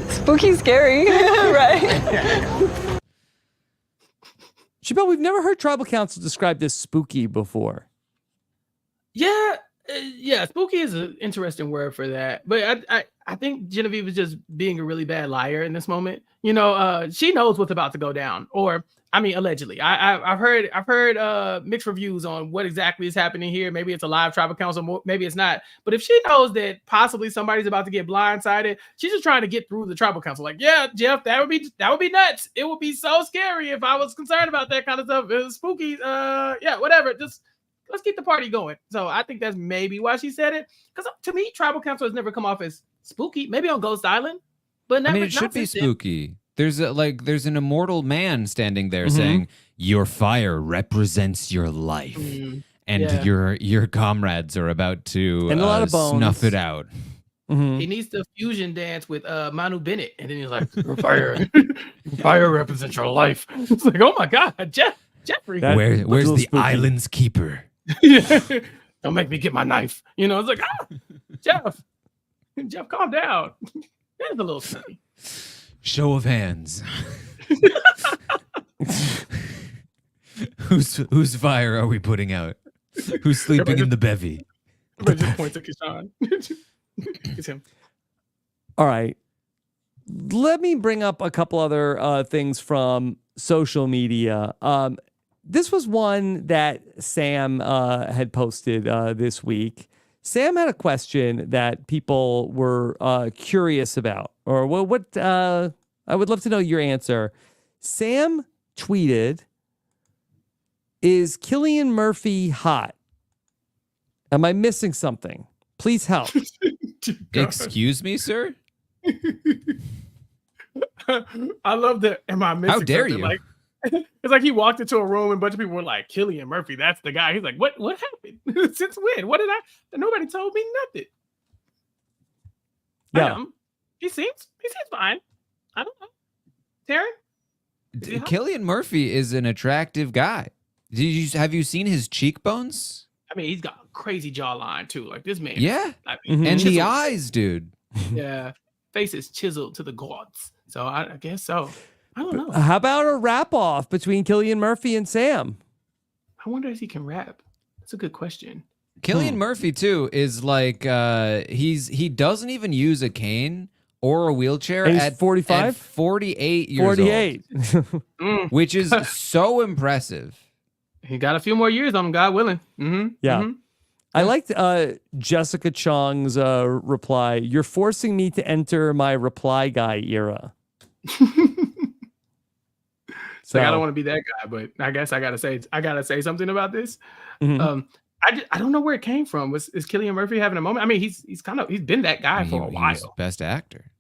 Spooky, scary, right? Chappell, we've never heard tribal council described as spooky before. Yeah, spooky is an interesting word for that. But I think Genevieve is just being a really bad liar in this moment. You know, she knows what's about to go down, or I mean, allegedly. I've heard mixed reviews on what exactly is happening here. Maybe it's a live tribal council, maybe it's not. But if she knows that possibly somebody's about to get blindsided, she's just trying to get through the tribal council. Like, yeah, Jeff, that would be nuts. It would be so scary if I was concerned about that kind of stuff. It was spooky. Yeah, whatever. Just let's keep the party going. So I think that's maybe why she said it. Because to me, tribal council has never come off as spooky. Maybe on Ghost Island, but never, I mean, it should be spooky. There's an immortal man standing there saying, "Your fire represents your life, and your comrades are about to and a lot of bones. Snuff it out." He needs to fusion dance with Manu Bennett, and then he's like, "Fire represents your life." It's like, oh my God, Jeffrey. Where's the island's keeper? Don't make me get my knife. You know, it's like, Jeff, calm down. That's a little silly. Show of hands. Whose fire are we putting out? Who's sleeping in the bevy? Everybody just points at Kishan. It's him. All right. Let me bring up a couple other things from social media. This was one that Sam had posted this week. Sam had a question that people were curious about, or what I would love to know your answer. Sam tweeted, "Is Cillian Murphy hot? Am I missing something? Please help." Excuse me, sir? I love that. Am I missing How dare something? you? Like, it's like he walked into a room and a bunch of people were like, "Cillian Murphy, that's the guy." He's like, "What happened? Since when? What did I? Nobody told me nothing." Yeah, he seems fine. I don't know. Taran? Cillian Murphy is an attractive guy. Have you seen his cheekbones? I mean, he's got a crazy jawline too. Like this man. Yeah, I mean, and the chiseled. eyes, dude. Yeah, face is chiseled to the gods. So I guess so. I don't know. How about a rap off between Cillian Murphy and Sam? I wonder if he can rap. That's a good question. Cillian Murphy too is like he doesn't even use a cane or a wheelchair at 45? At 48 years 48. old, which is so impressive. He got a few more years on him, God willing. Yeah. I liked Jessica Chong's reply. "You're forcing me to enter my reply guy era." So like, I don't want to be that guy, but I guess I gotta say something about this. I don't know where it came from. Is Cillian Murphy having a moment? I mean, he's been that guy for a while. He's best actor.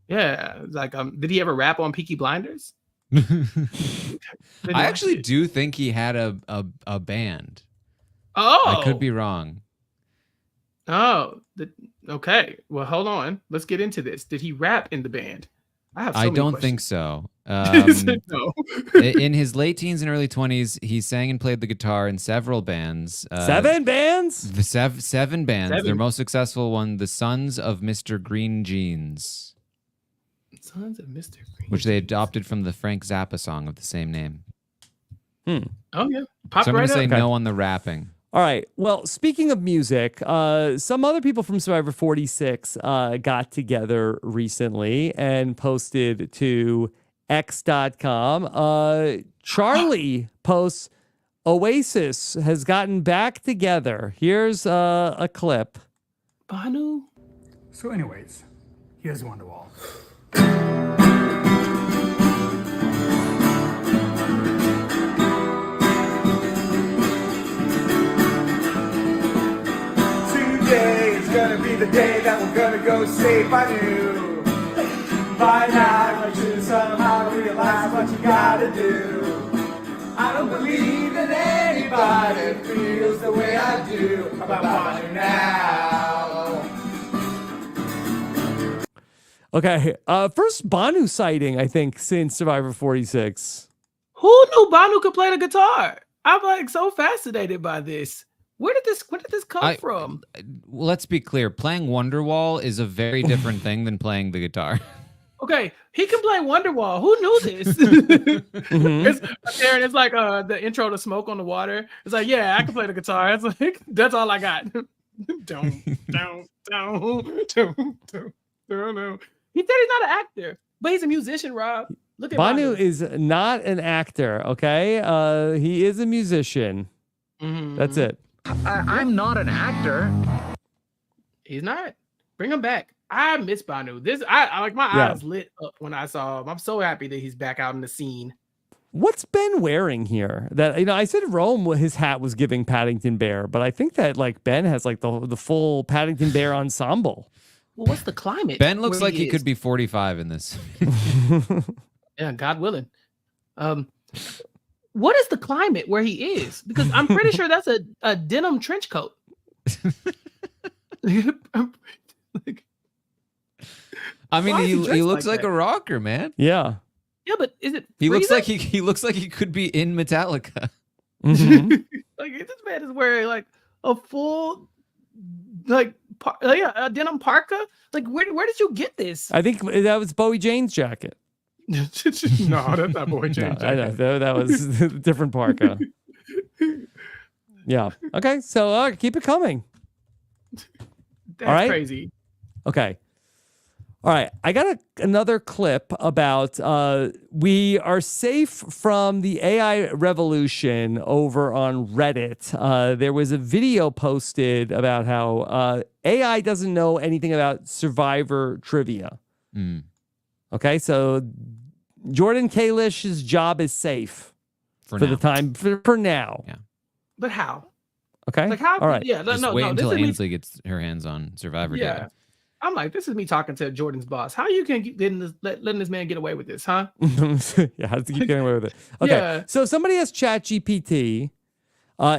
Yeah, like did he ever rap on Peaky Blinders? I actually do think he had a band. Oh, I could be wrong. Oh, okay. Well, hold on. Let's get into this. Did he rap in the band? I don't think so. No. In his late teens and early 20s, he sang and played the guitar in several bands. 7 bands? The seven bands. 7. Their most successful one, the Sons of Mr. Green Jeans. Sons of Mr. Green Which they adopted from the Frank Zappa song of the same name. Oh, yeah. So I'm going to say no on the rapping. All right. Well, speaking of music, some other people from Survivor 46 got together recently and posted to X.com. Charlie posts, "Oasis has gotten back together." Here's a clip. Banu. So anyways, here's Wonderwall. Today is gonna be the day that we're gonna go save Banu. By now you should somehow realize what you gotta do. I don't believe that anybody feels the way I do about Banu now. Okay. First Banu sighting, I think, since Survivor 46. Who knew Banu could play the guitar? I'm like so fascinated by this. Where did this come from? Well, let's be clear. Playing Wonderwall is a very different thing than playing the guitar. Okay, he can play Wonderwall. Who knew this? It's like the intro to Smoke on the Water. It's like, yeah, I can play the guitar. It's like, that's all I got. Down. He said he's not an actor, but he's a musician, Rob. Look at Banu is not an actor, okay? He is a musician. That's it. I'm not an actor. He's not. Bring him back. I miss Banu. I like my eyes lit up when I saw him. I'm so happy that he's back out in the scene. What's Ben wearing here? That I said Rome, his hat was giving Paddington Bear, but I think that like Ben has like the full Paddington Bear ensemble. Well, what's the climate? Ben looks like he could be 45 in this. Yeah, God willing. What is the climate where he is? Because I'm pretty sure that's a denim trench coat. I mean, he looks like a rocker, man. Yeah. Yeah, but is it? He looks like he looks like he could be in Metallica. Like this man is wearing like a full a denim parka. Like where did you get this? I think that was Bowie Jane's jacket. No, that's not Bowie Jane's jacket. I know that was a different parka. Yeah. Okay. So keep it coming. That's all right? crazy. Okay. All right, I got another clip about we are safe from the AI revolution over on Reddit. There was a video posted about how AI doesn't know anything about Survivor trivia. Okay, so Jordan Kalish's job is safe for the time for now. Yeah, but how? Okay, like how? All right, yeah. Just wait until Ainsley gets her hands on Survivor. Yeah. Data. I'm like, this is me talking to Jordan's boss. How you can letting this man get away with this, huh? Yeah, how to keep getting away with it. Okay, Yeah. So somebody asked ChatGPT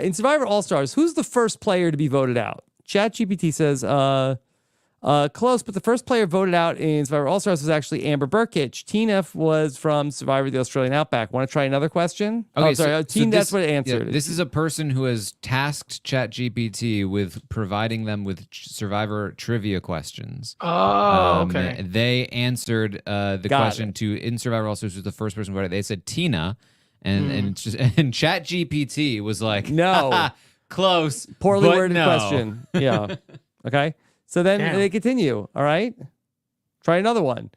in Survivor All-Stars, who's the first player to be voted out? ChatGPT says, close, but the first player voted out in Survivor All-Stars was actually Amber Burkitch. Tina was from Survivor the Australian Outback. Want to try another question? Okay, sorry, Tina, that's what it answered. Yeah, this is a person who has tasked ChatGPT with providing them with Survivor trivia questions. Oh, okay. They answered the question in Survivor All-Stars was the first person voted. They said Tina, and ChatGPT was like, no, close, poorly but worded no. question. Yeah. Okay. So then they continue. All right. Try another one.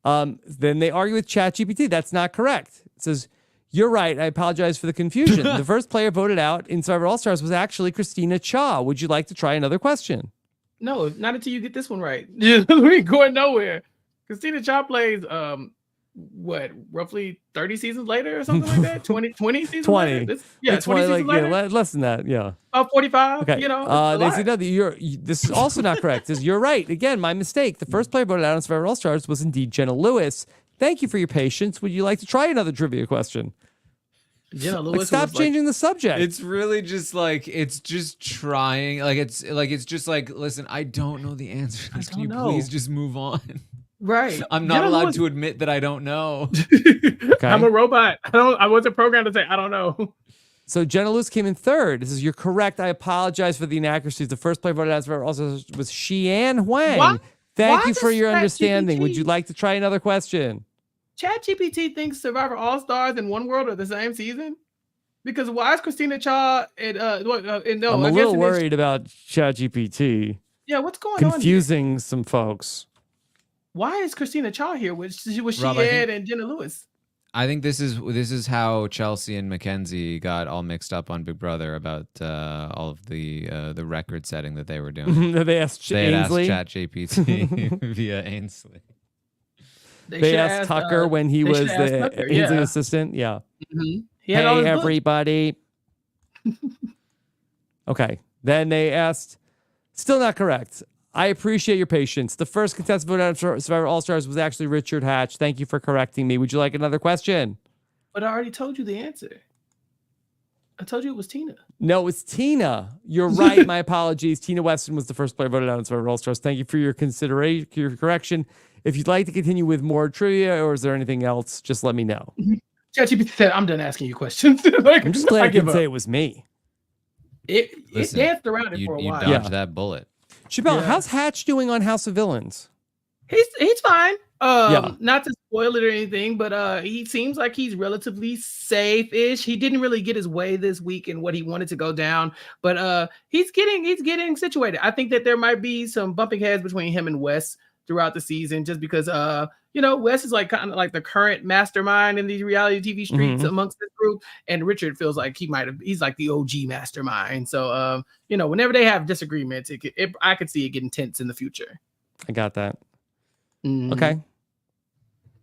Then they argue with ChatGPT. That's not correct. It says, you're right. I apologize for the confusion. The first player voted out in Survivor All-Stars was actually Christina Cha. Would you like to try another question? No, not until you get this one right. We ain't going nowhere. Christina Cha plays roughly 30 seasons later or something like that? 20 seasons 20. later? 20 seasons like, later? Yeah, less than that, yeah. 45, Okay. They say, no, this is also not correct. It says, you're right. Again, my mistake. The first player voted out on Survivor All-Stars was indeed Jenna Lewis. Thank you for your patience. Would you like to try another trivia question? Jenna Lewis. Stop changing the subject. It's really just like, it's just trying. It's just like, listen, I don't know the answer to this. Can you please just move on? Right. I'm not allowed to admit that I don't know. Okay. I'm a robot. I wasn't programmed to say I don't know. So Jenna Lewis came in third. This is you're correct. I apologize for the inaccuracies. The first player voted out also was Xian Huang. Thank you for your understanding. Would you like to try another question? ChatGPT thinks Survivor All-Stars and One World are the same season? Because why is Christina Cha and no? I'm a little worried about ChatGPT. Yeah, what's going on? Confusing some folks. Why is Christina Cha here? Was she Rob, and Jenna Lewis? I think this is how Chelsea and Mackenzie got all mixed up on Big Brother about all of the record setting that they were doing. They asked ChatGPT via Ainsley. They asked Tucker when he was the Ainsley assistant. Yeah. Mm-hmm. Hey, everybody. Okay. Then they asked, still not correct. I appreciate your patience. The first contestant voted out of Survivor All-Stars was actually Richard Hatch. Thank you for correcting me. Would you like another question? But I already told you the answer. I told you it was Tina. No, it's Tina. You're right. My apologies. Tina Weston was the first player voted out of Survivor All-Stars. Thank you for your consideration, your correction. If you'd like to continue with more trivia or is there anything else, just let me know. ChatGPT said, I'm done asking you questions. Like, I'm just glad I didn't say it was me. It Listen, danced around it for a you while. dodged that bullet. Chappell, how's Hatch doing on House of Villains? He's fine. Yeah. Not to spoil it or anything, but he seems like he's relatively safe-ish. He didn't really get his way this week in what he wanted to go down, but he's getting situated. I think that there might be some bumping heads between him and Wes throughout the season, just because Wes is like kind of like the current mastermind in these reality TV streets amongst this group, and Richard feels like he's like the OG mastermind. So whenever they have disagreements, I could see it getting tense in the future. I got that. Okay.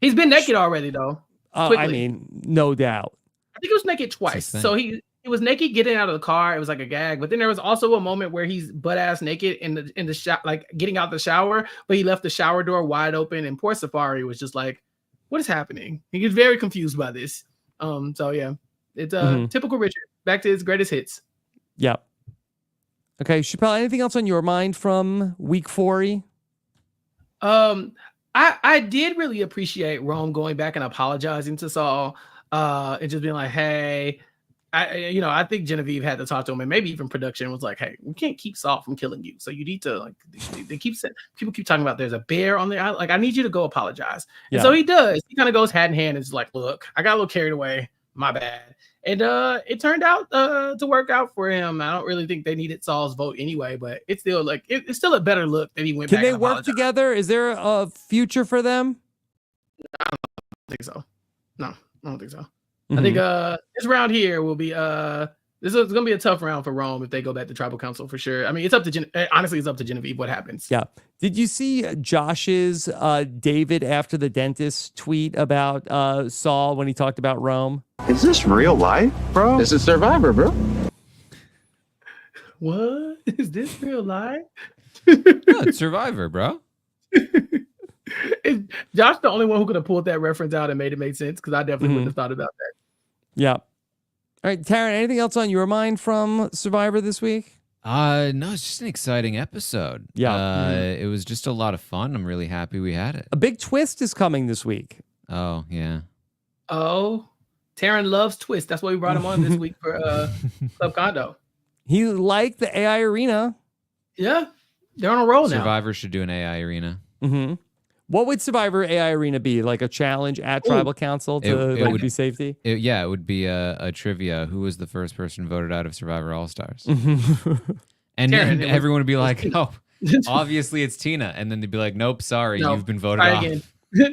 He's been naked already, though. I mean, no doubt. I think he was naked twice. So he was naked getting out of the car. It was like a gag. But then there was also a moment where he's butt ass naked in the shower, like getting out the shower, but he left the shower door wide open. And poor Safari was just like, "What is happening?" He was very confused by this. So yeah, it's typical Richard. Back to his greatest hits. Yeah. Okay, Chappell. Anything else on your mind from week 4? I did really appreciate Rome going back and apologizing to Saul, and just being like, "Hey, I think Genevieve had to talk to him, and maybe even production was like, hey, we can't keep Saul from killing you, so you need to like." People keep talking about there's a bear on the island. Like, I need you to go apologize. And so he does. He kind of goes hand in hand and is like, "Look, I got a little carried away. My bad." And it turned out to work out for him. I don't really think they needed Saul's vote anyway, but it's still like it's still a better look that he went back. Can they work together? Is there a future for them? I don't think so. No, I don't think so. I think this round here will be this is gonna be a tough round for Rome if they go back to tribal council for sure. I mean, it's up to honestly, it's up to Genevieve what happens. Yeah. Did you see Josh's David after the dentist tweet about Saul when he talked about Rome? Is this real life, bro? This is Survivor, bro. What? Is this real life? No, it's Survivor, bro. Is Josh the only one who could have pulled that reference out and made it make sense? Because I definitely wouldn't have thought about that. Yeah. All right, Taran, anything else on your mind from Survivor this week? No, it's just an exciting episode. Yeah. It was just a lot of fun. I'm really happy we had it. A big twist is coming this week. Oh, yeah. Oh, Taran loves twist. That's why we brought him on this week for Club Condo. He liked the AI arena. Yeah, they're on a roll now. Survivor should do an AI arena. Mm-hmm. What would Survivor AI Arena be? Like a challenge at Tribal Council to be safety? It would be a trivia. Who was the first person voted out of Survivor All-Stars? And then everyone would be like, oh, obviously it's Tina. And then they'd be like, nope, sorry, you've been voted off. Again.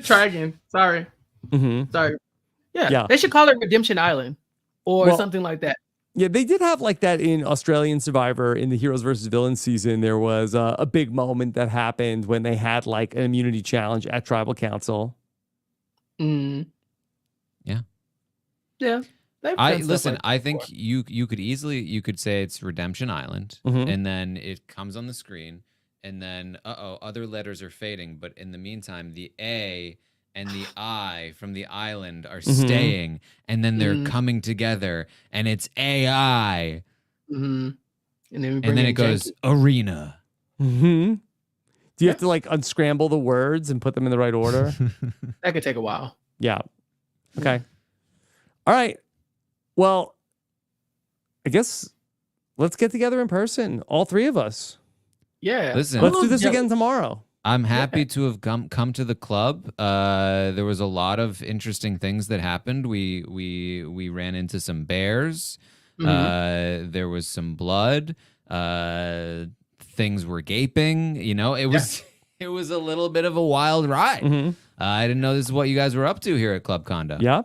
Try again. Sorry. Sorry. Yeah, they should call it Redemption Island or something like that. Yeah, they did have like that in Australian Survivor in the Heroes versus Villains season. There was a big moment that happened when they had like an immunity challenge at Tribal Council. Yeah. Listen. I think you could say it's Redemption Island, and then it comes on the screen, and then other letters are fading, but in the meantime, the A and the I from the island are staying, and then they're coming together, and it's AI. And then it goes arena. Do you have to like unscramble the words and put them in the right order? That could take a while. Yeah. Okay. All right. Well, I guess let's get together in person, all three of us. Yeah. Listen, let's do this again tomorrow. I'm happy to have come to the club. There was a lot of interesting things that happened. We ran into some bears. There was some blood. Things were gaping. You know, it was a little bit of a wild ride. I didn't know this is what you guys were up to here at Club Condo. Yeah.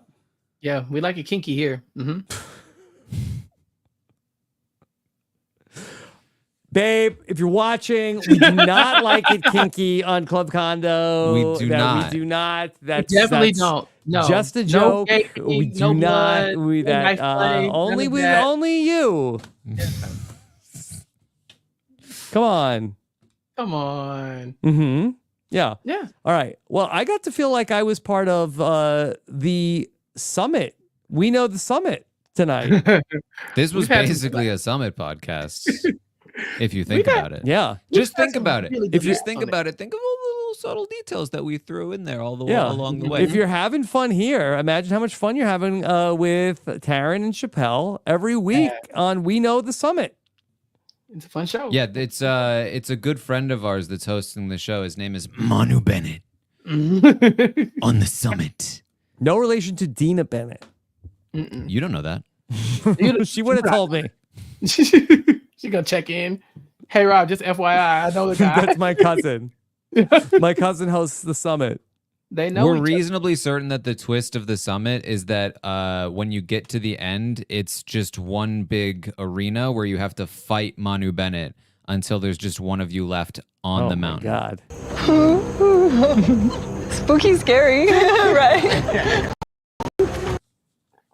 Yeah, we like it kinky here. Babe, if you're watching, we do not like it kinky on Club Condo. We do not. We do not. That's definitely don't. No. Just a joke. Baking, we do not. Only you. Come on. Come on. Yeah. Yeah. All right. Well, I got to feel like I was part of the summit. We know the summit tonight. This was basically a summit podcast. If you think about it. Yeah. Just think about it. If you think about it, think of all the little subtle details that we threw in there all the way along the way. If you're having fun here, imagine how much fun you're having with Taran and Chappell every week on We Know the Summit. It's a fun show. Yeah, it's a good friend of ours that's hosting the show. His name is Manu Bennett on the summit. No relation to Dina Bennett. You don't know that. She would have told me. She gonna check in. Hey Rob, just FYI, I know the guy. That's my cousin. My cousin hosts the summit. They know. We're reasonably certain that the twist of the summit is that when you get to the end, it's just one big arena where you have to fight Manu Bennett until there's just one of you left on the mountain. Oh my God. Spooky, scary, right?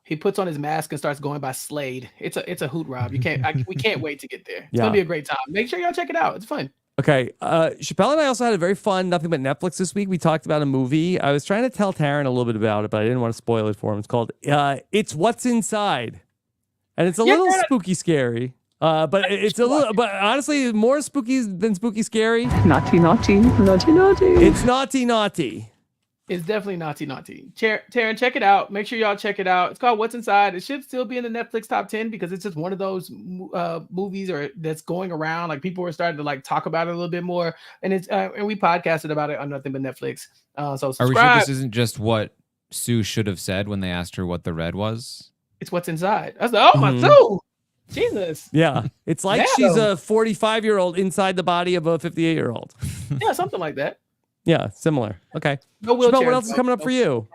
He puts on his mask and starts going by Slade. It's a hoot, Rob. We can't wait to get there. It's gonna be a great time. Make sure y'all check it out. It's fun. Okay, Chappelle and I also had a very fun Nothing But Netflix this week. We talked about a movie. I was trying to tell Taran a little bit about it, but I didn't want to spoil it for him. It's called It's What's Inside, and it's a little spooky scary. But it's a little, but honestly, more spooky than spooky scary. Naughty, naughty, naughty, naughty. It's naughty, naughty. It's definitely naughty, naughty. Taran, check it out. Make sure y'all check it out. It's called What's Inside. It should still be in the Netflix top 10 because it's just one of those movies that's going around. Like people are starting to like talk about it a little bit more, and it's and we podcasted about it on Nothing But Netflix. So subscribe. Are we sure this isn't just what Sue should have said when they asked her what the red was? It's What's Inside. I was like, oh my Sue, Jesus. Yeah, it's like she's a 45-year-old inside the body of a 58-year-old. Yeah, something like that. Yeah, similar. Okay. No wheelchair. Chappelle, what else is coming up for you?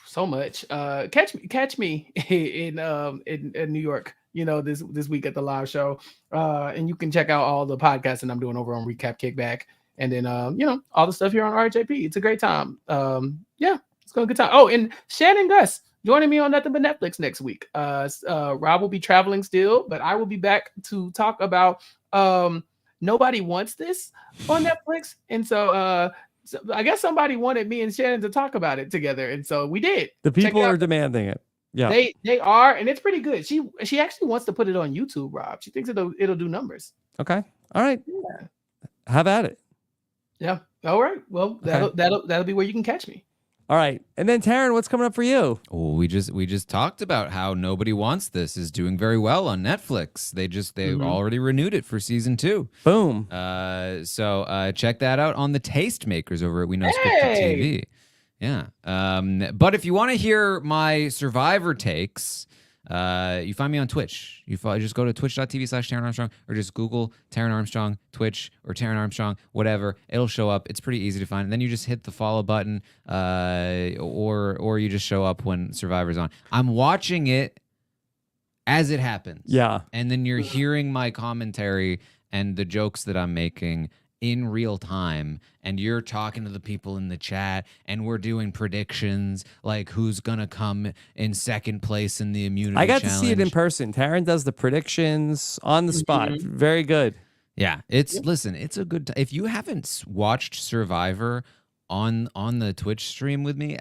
So much. Catch me in New York. You know, this week at the live show. And you can check out all the podcasting I'm doing over on Recap Kickback, and then you know, all the stuff here on RHAP. It's a great time. Yeah, it's going to be a good time. Oh, and Shannon Gus joining me on Nothing But Netflix next week. Rob will be traveling still, but I will be back to talk about Nobody Wants This on Netflix. And so I guess somebody wanted me and Shannon to talk about it together. And so we did. The people are demanding it. Yeah. They are, and it's pretty good. She actually wants to put it on YouTube, Rob. She thinks it'll do numbers. Okay. All right. Yeah. Have at it. Yeah. All right. Well, that'll be where you can catch me. All right. And then Taran, what's coming up for you? Well, we just talked about how Nobody Wants This is doing very well on Netflix. They already renewed it for season 2. Boom. So check that out on the Tastemakers over at We Know Scripted TV. Yeah. But if you want to hear my Survivor takes, you find me on Twitch. You just go to twitch.tv/Taran Armstrong, or just Google Taran Armstrong Twitch or Taran Armstrong, whatever. It'll show up. It's pretty easy to find. And then you just hit the follow button, or you just show up when Survivor's on. I'm watching it as it happens. Yeah. And then you're hearing my commentary and the jokes that I'm making in real time, and you're talking to the people in the chat, and we're doing predictions like who's gonna come in second place in the immunity challenge. I got to see it in person. Taran does the predictions on the spot. Very good. Yeah, listen, it's a good if you haven't watched Survivor on the Twitch stream with me,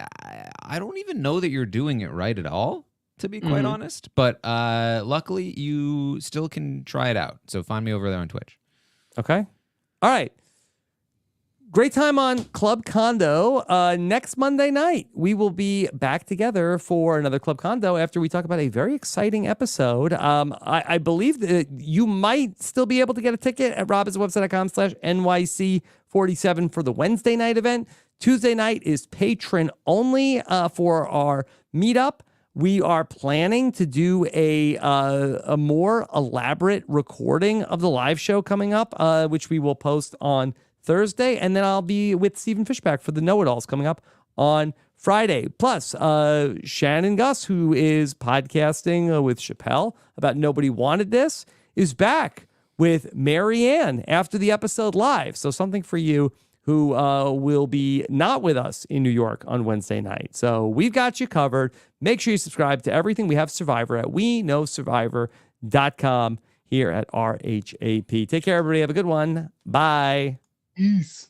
I don't even know that you're doing it right at all, to be quite honest, but luckily you still can try it out. So find me over there on Twitch. Okay. All right. Great time on Club Condo. Next Monday night, we will be back together for another Club Condo after we talk about a very exciting episode. I believe that you might still be able to get a ticket at robbinswebsite.com/NYC47 for the Wednesday night event. Tuesday night is patron only for our meetup. We are planning to do a more elaborate recording of the live show coming up, which we will post on Thursday. And then I'll be with Stephen Fishback for the Know-It-Alls coming up on Friday. Plus, Shannon Gus, who is podcasting with Chappelle about Nobody Wanted This, is back with Marianne after the episode live. So something for you who will be not with us in New York on Wednesday night. So we've got you covered. Make sure you subscribe to everything. We have Survivor at WeKnowSurvivor.com here at RHAP. Take care, everybody. Have a good one. Bye. Peace.